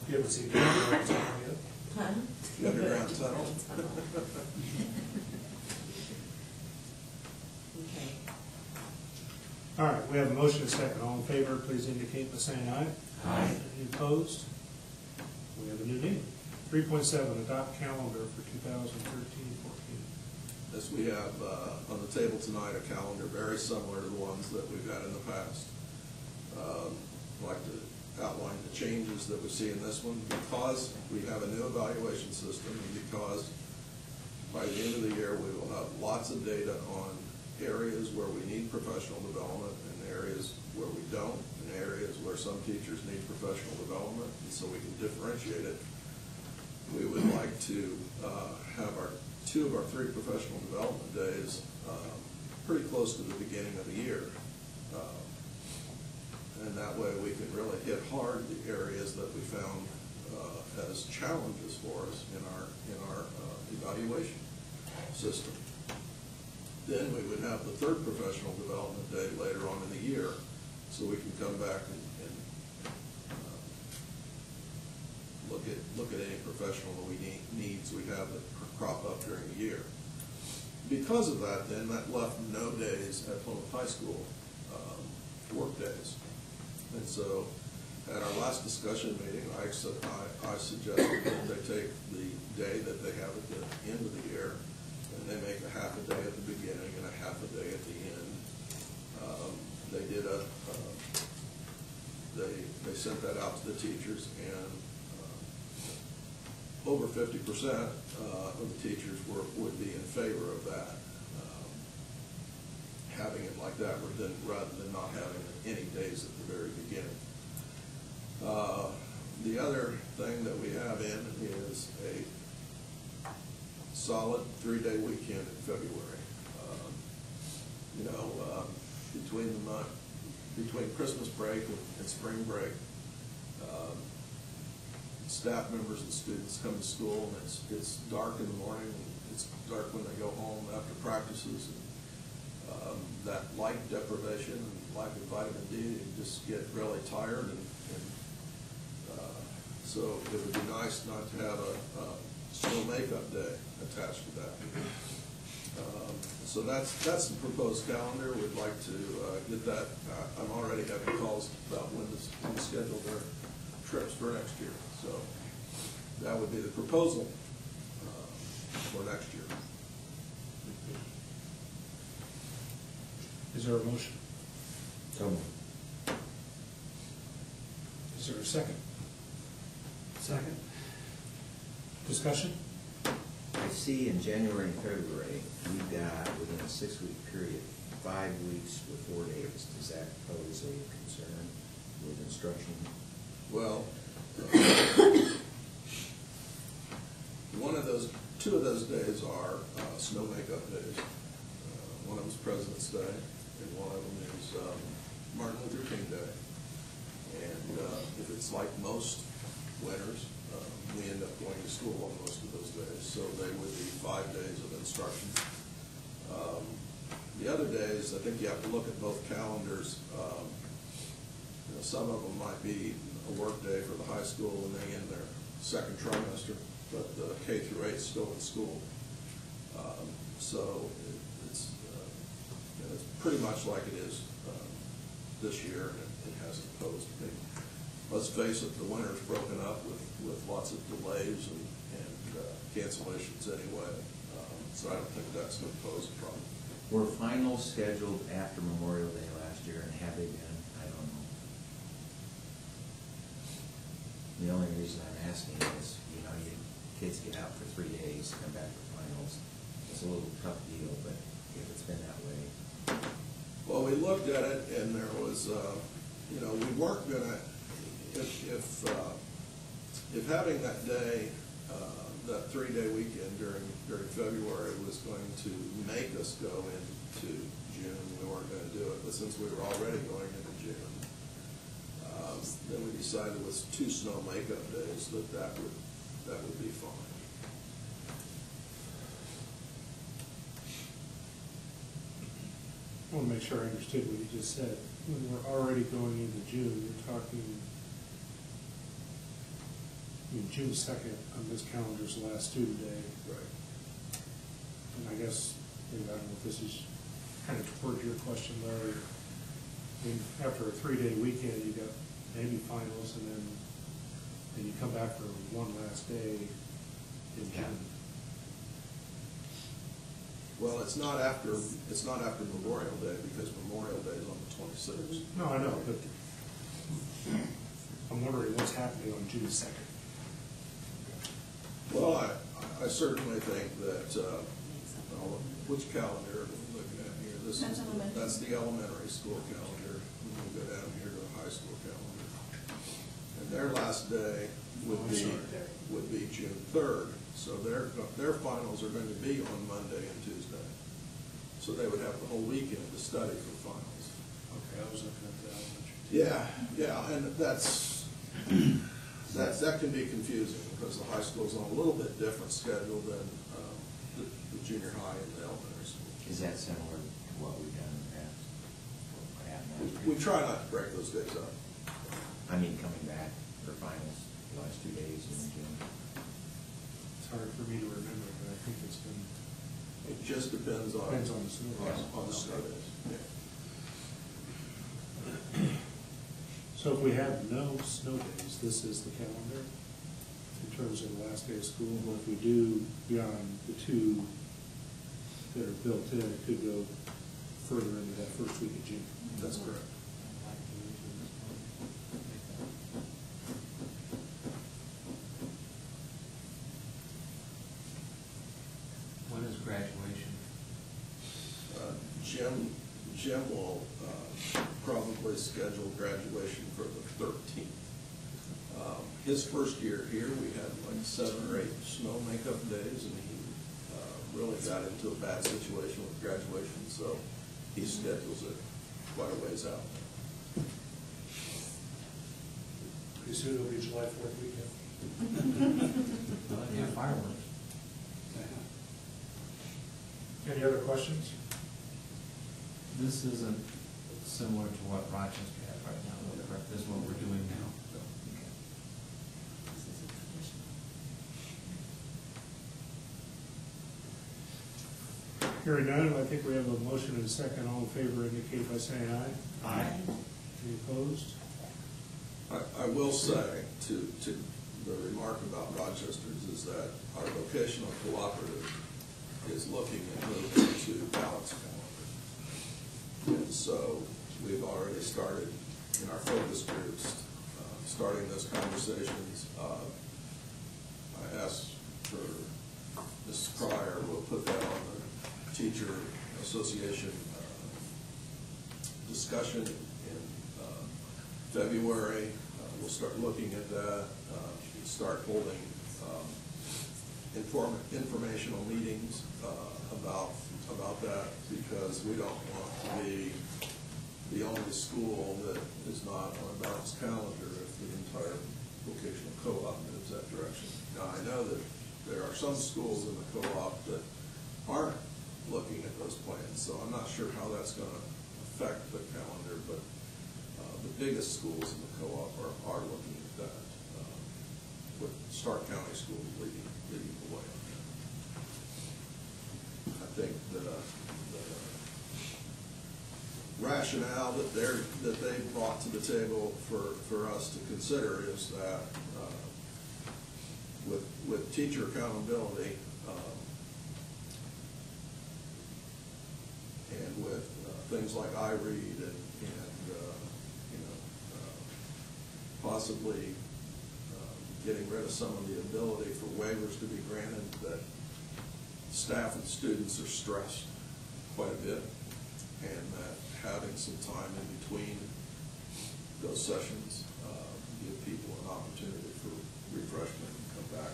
You haven't seen the underground tunnel yet? Huh? The underground tunnel. Okay. All right, we have a motion and second. All in favor, please indicate by saying aye. Aye. Any opposed? We have a new name. 3.7, adopt calendar for 2013-14. Yes, we have on the table tonight a calendar very similar to the ones that we've had in the past. I'd like to outline the changes that we see in this one because we have a new evaluation system and because by the end of the year we will have lots of data on areas where we need professional development and areas where we don't, and areas where some teachers need professional development, and so we can differentiate it. We would like to have two of our 3 professional development days pretty close to the beginning of the year. And that way we can really hit hard the areas that we found as challenges for us in our evaluation system. Then we would have the 3rd professional development day later on in the year, so we can come back and look at any professional that we needs we have that crop up during the year. Because of that, then that left no days at Plymouth High School work days. And so at our last discussion meeting, I suggested that they take the day that they have at the end of the year and they make a half a day at the beginning and a half a day at the end. They did they sent that out to the teachers, and over 50% of the teachers would be in favor of that, having it like that rather than not having any days at the very beginning. The other thing that we have in is a solid 3-day weekend in February. Between between Christmas break and spring break, staff members and students come to school, and it's dark in the morning, and it's dark when they go home after practices. And, that light deprivation and lack of vitamin D, you just get really tired, and so it would be nice not to have a snow makeup day attached to that. So that's the proposed calendar. We'd like to get that. I'm already having calls about when to schedule their trips for next year. So that would be the proposal for next year. Is there a motion? So moved. Is there a second? Second. Discussion? I see in January and February, we've got, within a 6-week period, 5 weeks with 4 days. Does that pose a concern with instruction? Well, two of those days are snow makeup days. One of them is President's Day, and one of them is Martin Luther King Day. And if it's like most winters, we end up going to school on most of those days, so they would be 5 days of instruction. The other days, I think you have to look at both calendars. Some of them might be a work day for the high school when they end their second trimester, but the K through 8 is still in school. So it's pretty much like it is this year, and it hasn't posed me. Let's face it, the winter's broken up with lots of delays and cancellations anyway, so I don't think that's going to pose a problem. Were finals scheduled after Memorial Day last year, and have they been? I don't know. The only reason I'm asking is, you kids get out for 3 days, come back for finals. It's a little tough deal, but if it's been that way. Well, we looked at it, and there was, we weren't going to, if having that day, that 3-day weekend during February was going to make us go into June, we weren't going to do it. But since we were already going into June, then we decided with 2 snow makeup days that would be fine. I want to make sure I understood what you just said. When we're already going into June, you're talking, June 2nd on this calendar's the last student day. Right. And I guess, maybe I don't know if this is kind of toward your question, Larry. After a 3-day weekend, you got maybe finals, and then you come back for one last day in June. Well, it's not after Memorial Day, because Memorial Day is on the 26th. No, I know, but I'm wondering what's happening on June 2nd. Well, I certainly think that, which calendar are we looking at here? That's the elementary school calendar. We'll go down here to the high school calendar. And their last day would be June 3rd. So their finals are going to be on Monday and Tuesday. So they would have the whole weekend to study for finals. Okay, I was looking at the elementary. Yeah, and that can be confusing because the high school's on a little bit different schedule than the junior high and the elementary school. Is that similar to what we've done in the past? What happened last year? We try not to break those days up. I mean, coming back for finals the last 2 days in June. It's hard for me to remember, but I think it's been. It just depends on the snow days. On the snow days. Yeah. So if we have no snow days, this is the calendar in terms of the last day of school. But if we do beyond the 2 that are built in, it could go further into that first week of June. That's correct. When is graduation? Jim will probably schedule graduation for the 13th. His first year here, we had like 7 or 8 snow makeup days, and he really got into a bad situation with graduation, so he schedules it quite a ways out. Pretty soon it'll be July 4th weekend. Yeah, fireworks. Any other questions? This isn't similar to what Rochester has right now, though, correct? This is what we're doing now. So, okay. This is a traditional. Hearing none, I think we have a motion and a second. All in favor indicate by saying aye. Aye. Any opposed? I will say to the remark about Rochester's is that our vocational cooperative is looking at moving to balanced calendar. And so we've already started in our focus groups, starting those conversations. I asked for Mrs. Cryer, we'll put that on the teacher association discussion in February. We'll start looking at that, start holding informational meetings about that, because we don't want to be the only school that is not on a balanced calendar if the entire vocational co-op moves that direction. Now, I know that there are some schools in the co-op that aren't looking at those plans, so I'm not sure how that's going to affect the calendar, but the biggest schools in the co-op are looking at that, with Stark County schools leading the way on that. I think the rationale that they brought to the table for us to consider is that with teacher accountability and with things like iRead and possibly getting rid of some of the ability for waivers to be granted, that staff and students are stressed quite a bit, and that having some time in between those sessions give people an opportunity for refreshment and come back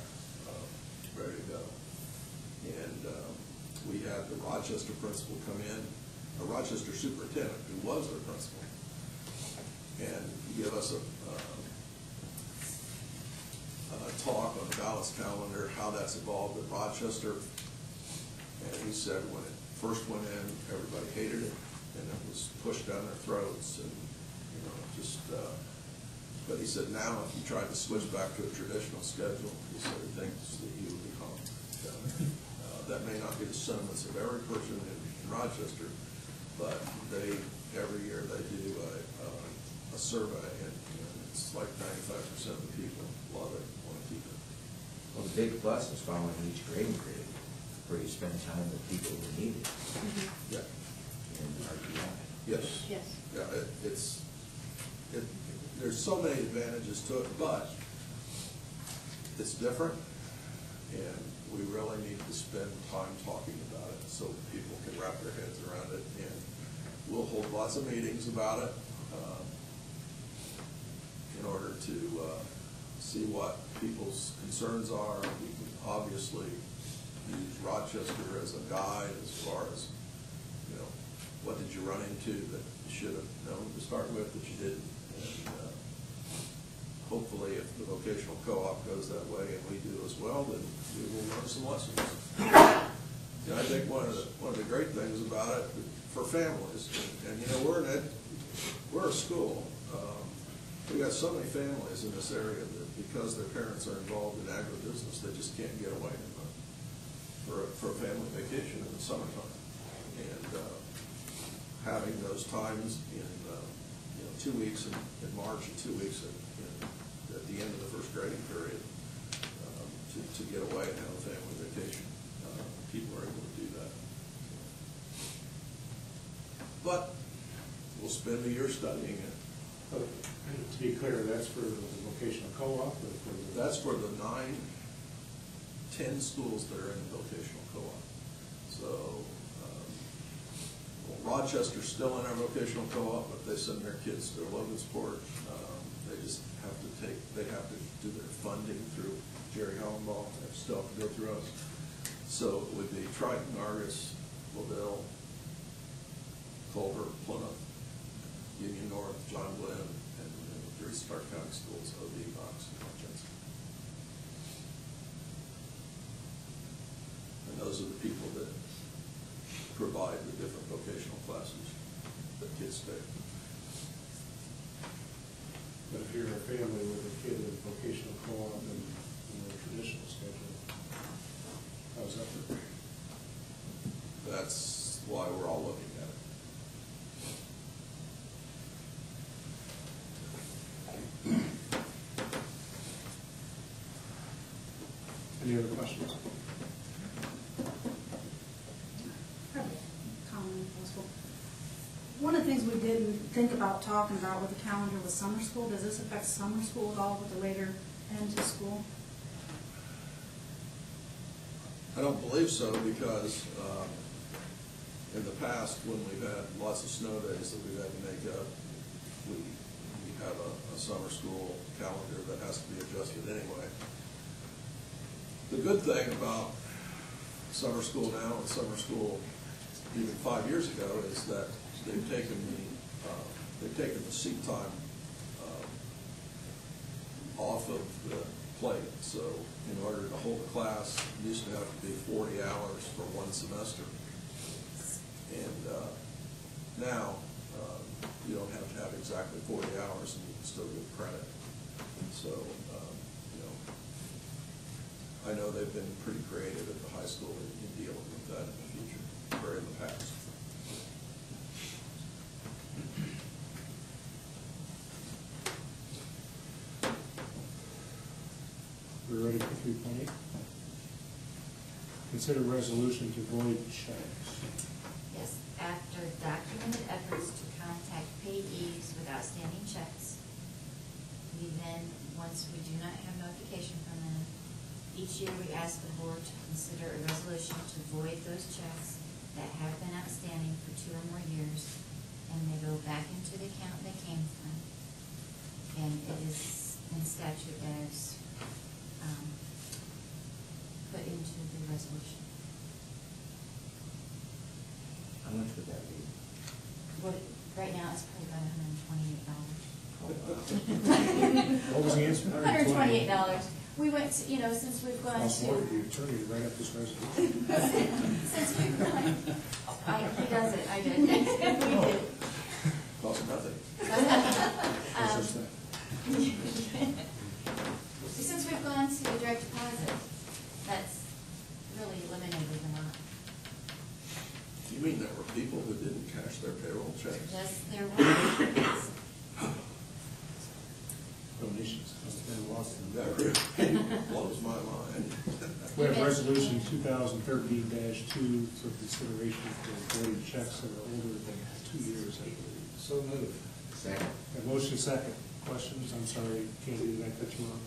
ready to go. And we had the Rochester principal come in, a Rochester superintendent who was their principal, and give us a talk on the balanced calendar, how that's evolved at Rochester. And he said when it first went in, everybody hated it, and it was pushed down their throats, and but he said now if you tried to switch back to a traditional schedule, he said he thinks that you would be home. That may not be the sentiments of every person in Rochester, but every year they do a survey, and it's like 95% of the people love it, want to keep it. Well, the big plus is following each grading period, where you spend time with people who need it. Yeah. And RTI. Yes. Yes. Yeah, there's so many advantages to it, but it's different, and we really need to spend time talking about it so people can wrap their heads around it. And we'll hold lots of meetings about it in order to see what people's concerns are. We can obviously use Rochester as a guide as far as, what did you run into that you should have known to start with that you didn't. And hopefully if the vocational co-op goes that way and we do as well, then we will learn some lessons. I think one of the great things about it for families, and we're a school. We got so many families in this area that because their parents are involved in agribusiness, they just can't get away for a family vacation in the summertime. And having those times in 2 weeks in March and 2 weeks at the end of the first grading period to get away and have a family vacation, people are able to do that. But we'll spend a year studying it. To be clear, that's for the vocational co-op? That's for the 10 schools that are in the vocational co-op. So Rochester's still in our vocational co-op, but they send their kids to Logansport. They just have to do their funding through Jerry Hollenbaugh. They still have to go through us. So it would be Triton, Argus, LaVille, Culver, Plymouth, Union North, John Glenn, and the 3 Stark County schools, OD. those are the people that provide the different vocational classes that kids take. But if you're a family with a kid in vocational co-op and the traditional schedule, how's that work? That's why we're all looking at it. Any other questions? Comment if possible. One of the things we didn't think about talking about with the calendar was summer school. Does this affect summer school at all with the later end to school? I don't believe so, because in the past, when we've had lots of snow days that we've had to make up, we have a summer school calendar that has to be adjusted anyway. The good thing about summer school now and summer school even 5 years ago is that they've taken the seat time off of the plate. So in order to hold a class, it used to have to be 40 hours for one semester. And now you don't have to have exactly 40 hours and you can still get credit. So, I know they've been pretty creative at the high school in dealing with that in the future, or in the past. We're ready for 3.8. Consider resolution to void checks. Yes, after documented efforts to contact payees with outstanding checks, we then, once we do not have notification from them, each year we ask the board to consider a resolution to void those checks that have been outstanding for 2 or more years, and they go back into the account they came from. And it is in statute as put into the resolution. How much would that be? What, right now, it's probably about $128. What was the answer? $128. We went to, since we've gone Cost more to to. the attorney to write up this resolution. Since we've gone, he does it, I did. We did. Cost nothing. Since we've gone to the direct deposit, that's really eliminated the amount. You mean there were people who didn't cash their payroll checks? Yes, there were. Donations. That really blows my mind. We have resolution 2013-2 for consideration for voided checks that are older than 2 years, I believe. So moved. Second. A motion second. Questions? I'm sorry, Candy, did I cut you off?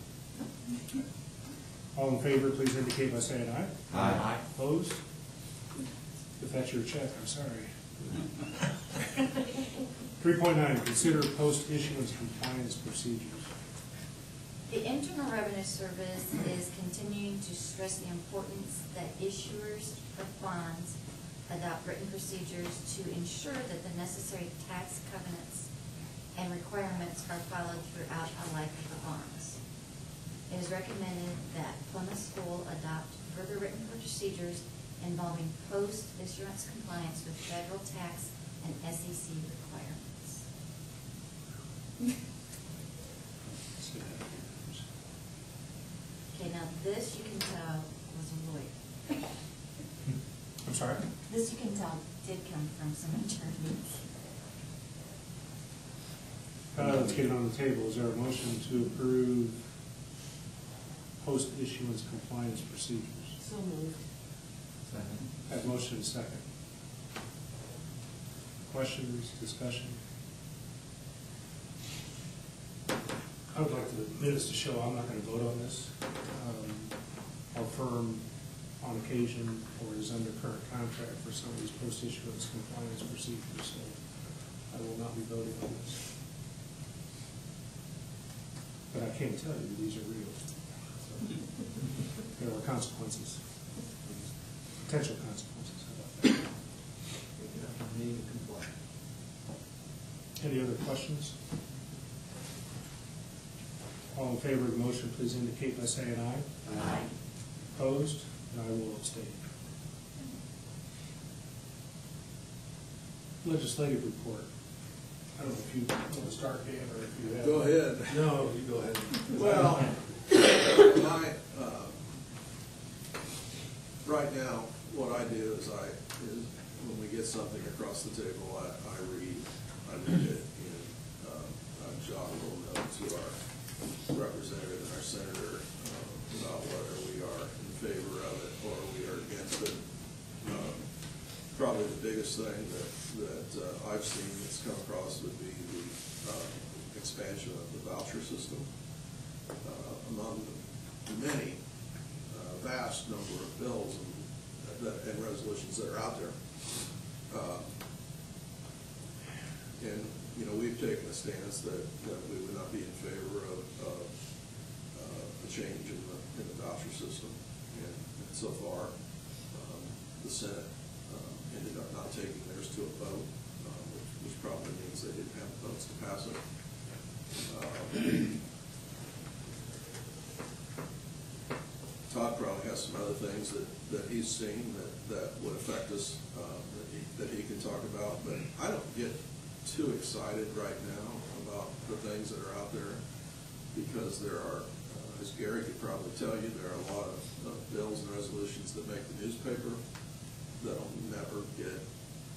All in favor, please indicate by saying aye. Aye. Opposed? If that's your check, I'm sorry. 3.9, consider post-issuance compliance procedures. The Internal Revenue Service is continuing to stress the importance that issuers of bonds adopt written procedures to ensure that the necessary tax covenants and requirements are followed throughout the life of the bonds. It is recommended that Plymouth School adopt further written procedures involving post-issuance compliance with federal tax and SEC requirements. Okay, now this you can tell was a lawyer. I'm sorry? This you can tell did come from some attorneys. Let's get it on the table. Is there a motion to approve post-issuance compliance procedures? So moved. Second. Have motion second. Questions, discussion? I would like the minutes to show I'm not going to vote on this. Our firm, on occasion, or is under current contract for some of these post-issuance compliance procedures, so I will not be voting on this. But I can tell you, these are real. So, there are consequences, potential consequences. How about that? Any other questions? All in favor of the motion, please indicate by saying aye. Aye. Opposed? And I will abstain. legislative report. I don't know if you want to start, Dan, or if you have. Go ahead. No, you go ahead. Well, right now, what I do is when we get something across the table, I read it, and I jot a little note to our representative and our senator about whether we are in favor of it or we are against it. Probably the biggest thing that I've seen that's come across would be the expansion of the voucher system. Among the many vast number of bills and resolutions that are out there. And, you know, we've taken a stance that we would not be in favor of a change in the voucher system. And so far, the Senate ended up not taking theirs to a vote, which probably means they didn't have the votes to pass it. Todd probably has some other things that he's seen that would affect us, that he can talk about, but I don't get too excited right now about the things that are out there, because there are, as Gary could probably tell you, there are a lot of bills and resolutions that make the newspaper that'll never get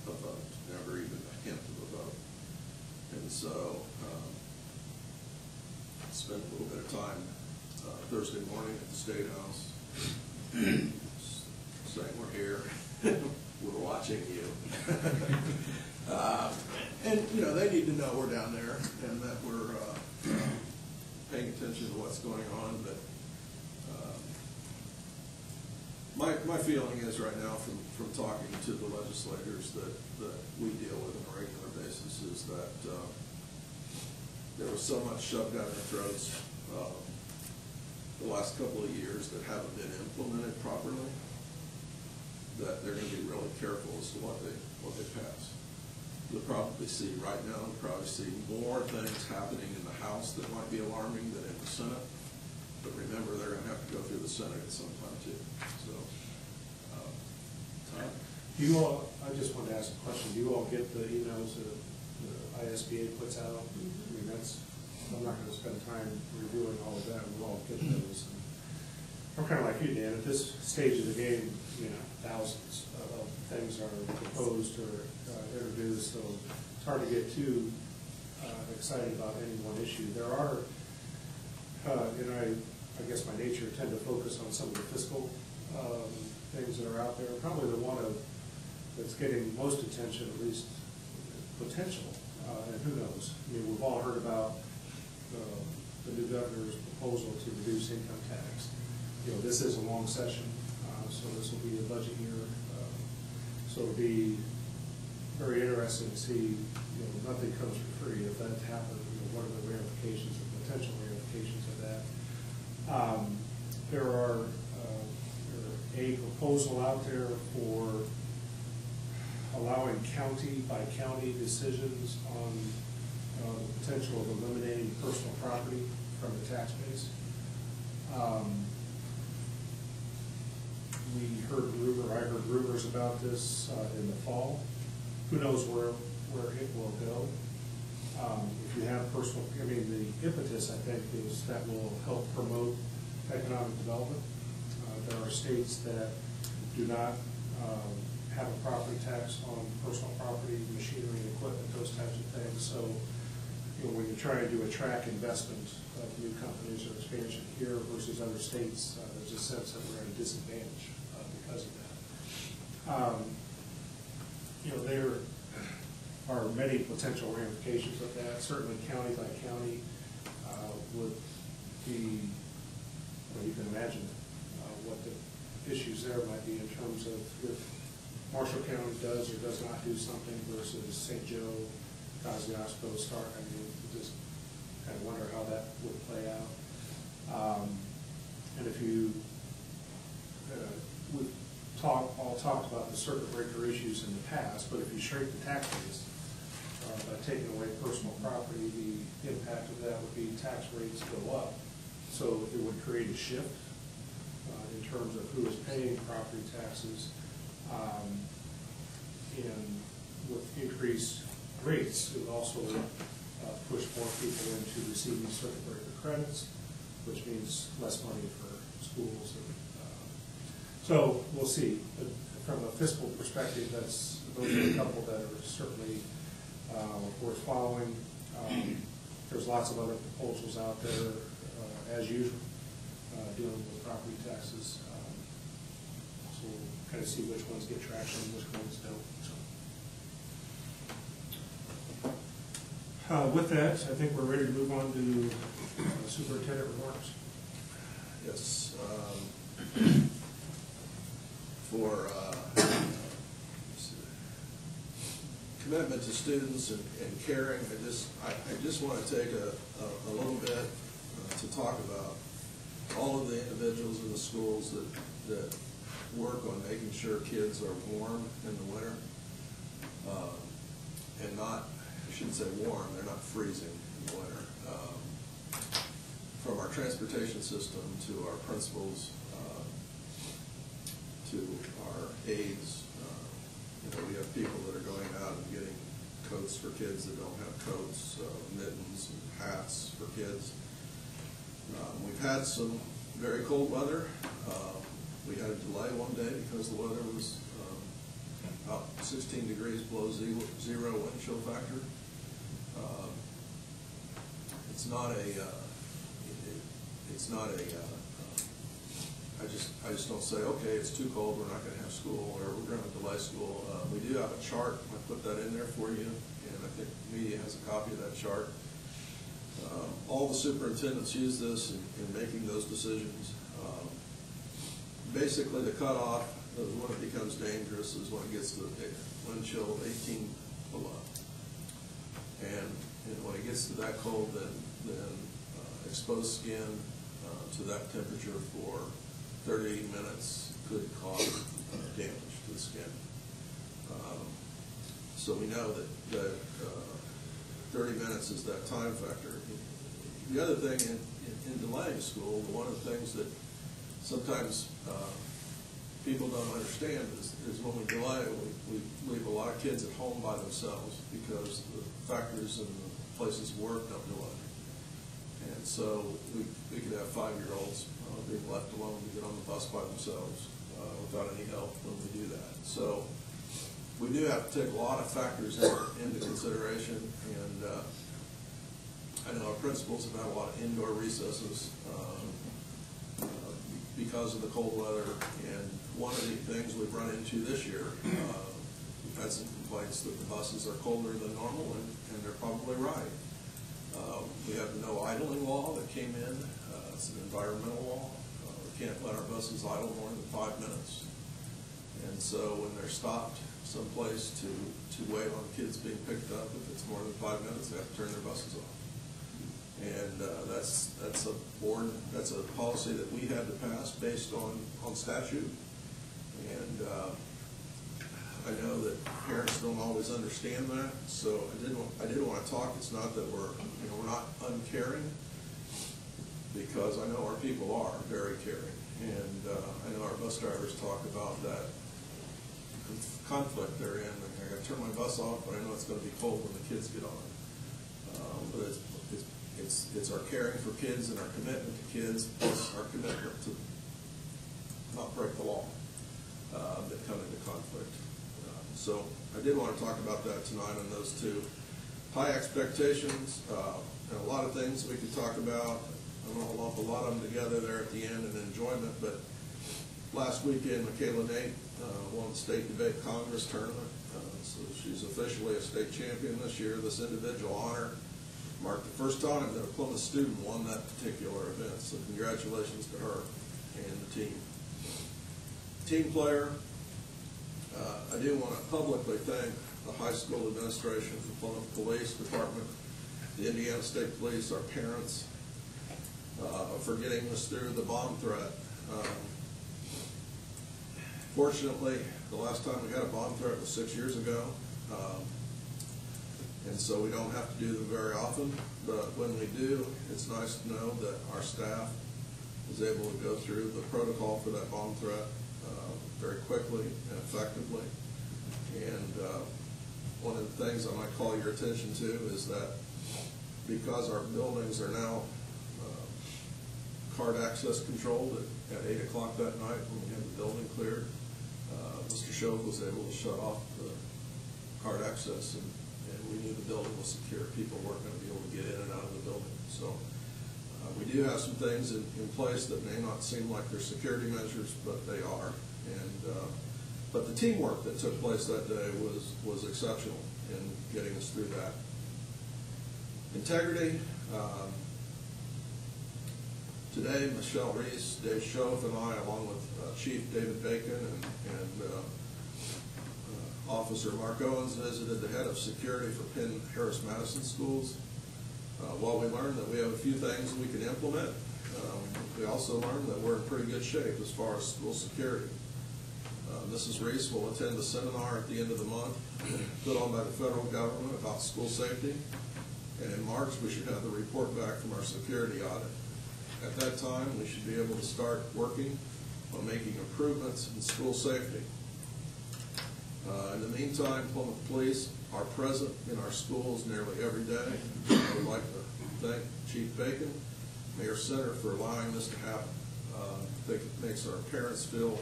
a vote, never even a hint of a vote. And so, I spent a little bit of time Thursday morning at the State House saying, we're here, we're watching you. And, you know, they need to know we're down there and that we're paying attention to what's going on. But my feeling is right now from talking to the legislators that we deal with on a regular basis is that there was so much shoved down their throats the last couple of years that haven't been implemented properly, that they're going to be really careful as to what they pass. You'll probably see right now, more things happening in the House that might be alarming than in the Senate. But remember, they're going to have to go through the Senate at some time too. So, Todd? You all, I just wanted to ask a question. Do you all get the emails that the ISBA puts out? I mean, I'm not going to spend time reviewing all of that. We'll all get those. And I'm kind of like you, Dan. At this stage of the game, you know, thousands of things are proposed or introduced, so it's hard to get too excited about any one issue. There are, and I guess my nature tend to focus on some of the fiscal things that are out there. Probably the one that's getting most attention, at least potential, and who knows. I mean, we've all heard about the new governor's proposal to reduce income tax. You know, this is a long session, so this will be a budget year. So it'll be very interesting to see, you know, nothing comes for free. If that happens, you know, what are the ramifications or potential ramifications of that? There are a proposal out there for allowing county-by-county decisions on the potential of eliminating personal property from the tax base. I heard rumors about this in the fall. Who knows where it will go? If you have personal, I mean, the impetus, I think, is that will help promote economic development. There are states that do not have a property tax on personal property, machinery and equipment, those types of things. So, you know, when you're trying to attract investment of new companies or expansion here versus other states, there's a sense that we're at a disadvantage because of that. You know, there are many potential ramifications of that. Certainly county by county would be, well, you can imagine what the issues there might be in terms of if Marshall County does or does not do something versus St. Joe, Kosciuszko, Stark. I mean, you just kind of wonder how that would play out. And if you, we've all talked about the circuit breaker issues in the past, but if you shrink the tax base by taking away personal property, the impact of that would be tax rates go up. So it would create a shift in terms of who is paying property taxes. And with increased rates, it would also push more people into receiving circuit breaker credits, which means less money for schools. So we'll see. But from a fiscal perspective, those are a couple that are certainly worth following. There's lots of other proposals out there, as usual, dealing with property taxes. So we'll kind of see which ones get traction and which ones don't. So. With that, I think we're ready to move on to superintendent remarks. Yes. For commitment to students and caring, I just want to take a little bit to talk about all of the individuals in the schools that work on making sure kids are warm in the winter, and not, I shouldn't say warm, they're not freezing in the winter. From our transportation system to our principals, to our aides, we have people that are going out and getting coats for kids that don't have coats, mittens and hats for kids. We've had some very cold weather. We had a delay one day because the weather was about 16 degrees below zero wind chill factor. I just don't say, okay, it's too cold, we're not going to have school, or we're going to delay school. We do have a chart. I put that in there for you, and I think the media has a copy of that chart. All the superintendents use this in making those decisions. Basically, the cutoff is when it becomes dangerous is when it gets to the wind chill 18 below. And when it gets to that cold, then exposed skin to that temperature for 30 minutes could cause damage to the skin. So we know that 30 minutes is that time factor. The other thing in delaying school, one of the things that sometimes people don't understand is when we delay, we leave a lot of kids at home by themselves because the factors and the places of work don't delay. And so we could have 5-year-olds being left alone to get on the bus by themselves without any help when we do that. So we do have to take a lot of factors into consideration, and I know our principals have had a lot of indoor recesses because of the cold weather, and one of the things we've run into this year, we've had some complaints that the buses are colder than normal, and they're probably right. We have the no idling law that came in. It's an environmental law. We can't let our buses idle more than 5 minutes. And so when they're stopped someplace to wait on kids being picked up, if it's more than 5 minutes, they have to turn their buses off. And that's a policy that we had to pass based on statute. And I know that parents don't always understand that, so I did want to talk. It's not that we're not uncaring, because I know our people are very caring, and I know our bus drivers talk about that conflict they're in. I got to turn my bus off, but I know it's going to be cold when the kids get on. But it's our caring for kids and our commitment to kids, plus our commitment to not break the law that come into conflict. So I did want to talk about that tonight on those two. High expectations, and a lot of things we could talk about. I'm going to lump a lot of them together there at the end in enjoyment, but last weekend Michaela Nate won the State Debate Congress tournament, so she's officially a state champion this year. This individual honor marked the first time that a Plymouth student won that particular event, so congratulations to her and the team. Team player, I do want to publicly thank the high school administration, the Plymouth Police Department, the Indiana State Police, our parents, for getting us through the bomb threat. Fortunately, the last time we had a bomb threat was 6 years ago, and so we don't have to do them very often, but when we do, it's nice to know that our staff was able to go through the protocol for that bomb threat very quickly and effectively. And one of the things I might call your attention to is that because our buildings are now card access controlled at 8 o'clock that night when we had the building cleared, Mr. Shove was able to shut off the card access, and we knew the building was secure. People weren't going to be able to get in and out of the building. So we do have some things in place that may not seem like they're security measures, but they are. And but the teamwork that took place that day was exceptional in getting us through that. Integrity. Today, Michelle Reese, Dave Schoaf, and I, along with Chief David Bacon and Officer Mark Owens, visited the head of security for Penn Harris Madison schools. While we learned that we have a few things we can implement, we also learned that we're in pretty good shape as far as school security. Mrs. Reese will attend a seminar at the end of the month put on by the federal government about school safety, and in March we should have the report back from our security audit. At that time, we should be able to start working on making improvements in school safety. In the meantime, Plymouth Police are present in our schools nearly every day. I would like to thank Chief Bacon, Mayor Center, for allowing this to happen. I think it makes our parents feel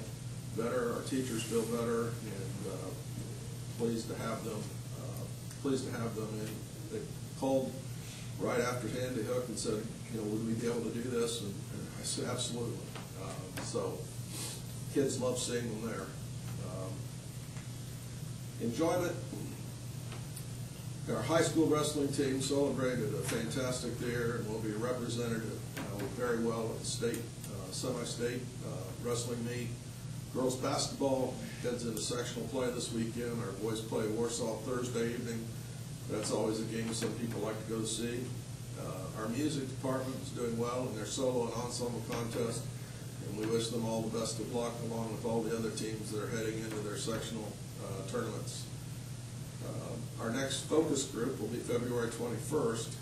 better, our teachers feel better, and pleased to have them. And they called right after Sandy Hook and said, would we be able to do this? And I said, absolutely. So kids love seeing them there. Enjoyment. Our high school wrestling team celebrated a fantastic year and will be represented very well at the state, semi-state wrestling meet. Girls basketball heads into sectional play this weekend. Our boys play Warsaw Thursday evening. That's always a game some people like to go see. Our music department is doing well in their solo and ensemble contest, and we wish them all the best of luck along with all the other teams that are heading into their sectional tournaments. Our next focus group will be February 21st,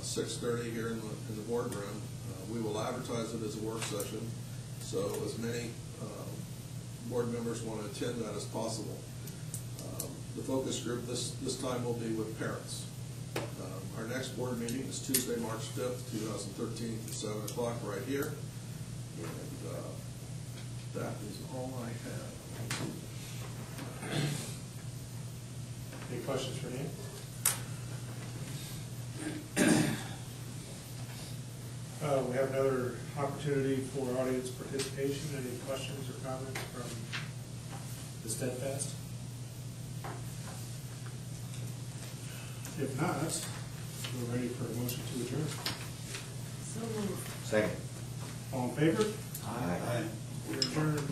6:30 here in the boardroom. We will advertise it as a work session, so as many board members want to attend that as possible. The focus group this time will be with parents. Our next board meeting is Tuesday, March 5th, 2013 at 7 o'clock right here. And that is all I have. Any questions for Dan? We have another opportunity for audience participation. Any questions or comments from the Steadfast? If not, we're ready for a motion to adjourn. So moved. Second. All in favor? Aye. We're adjourned.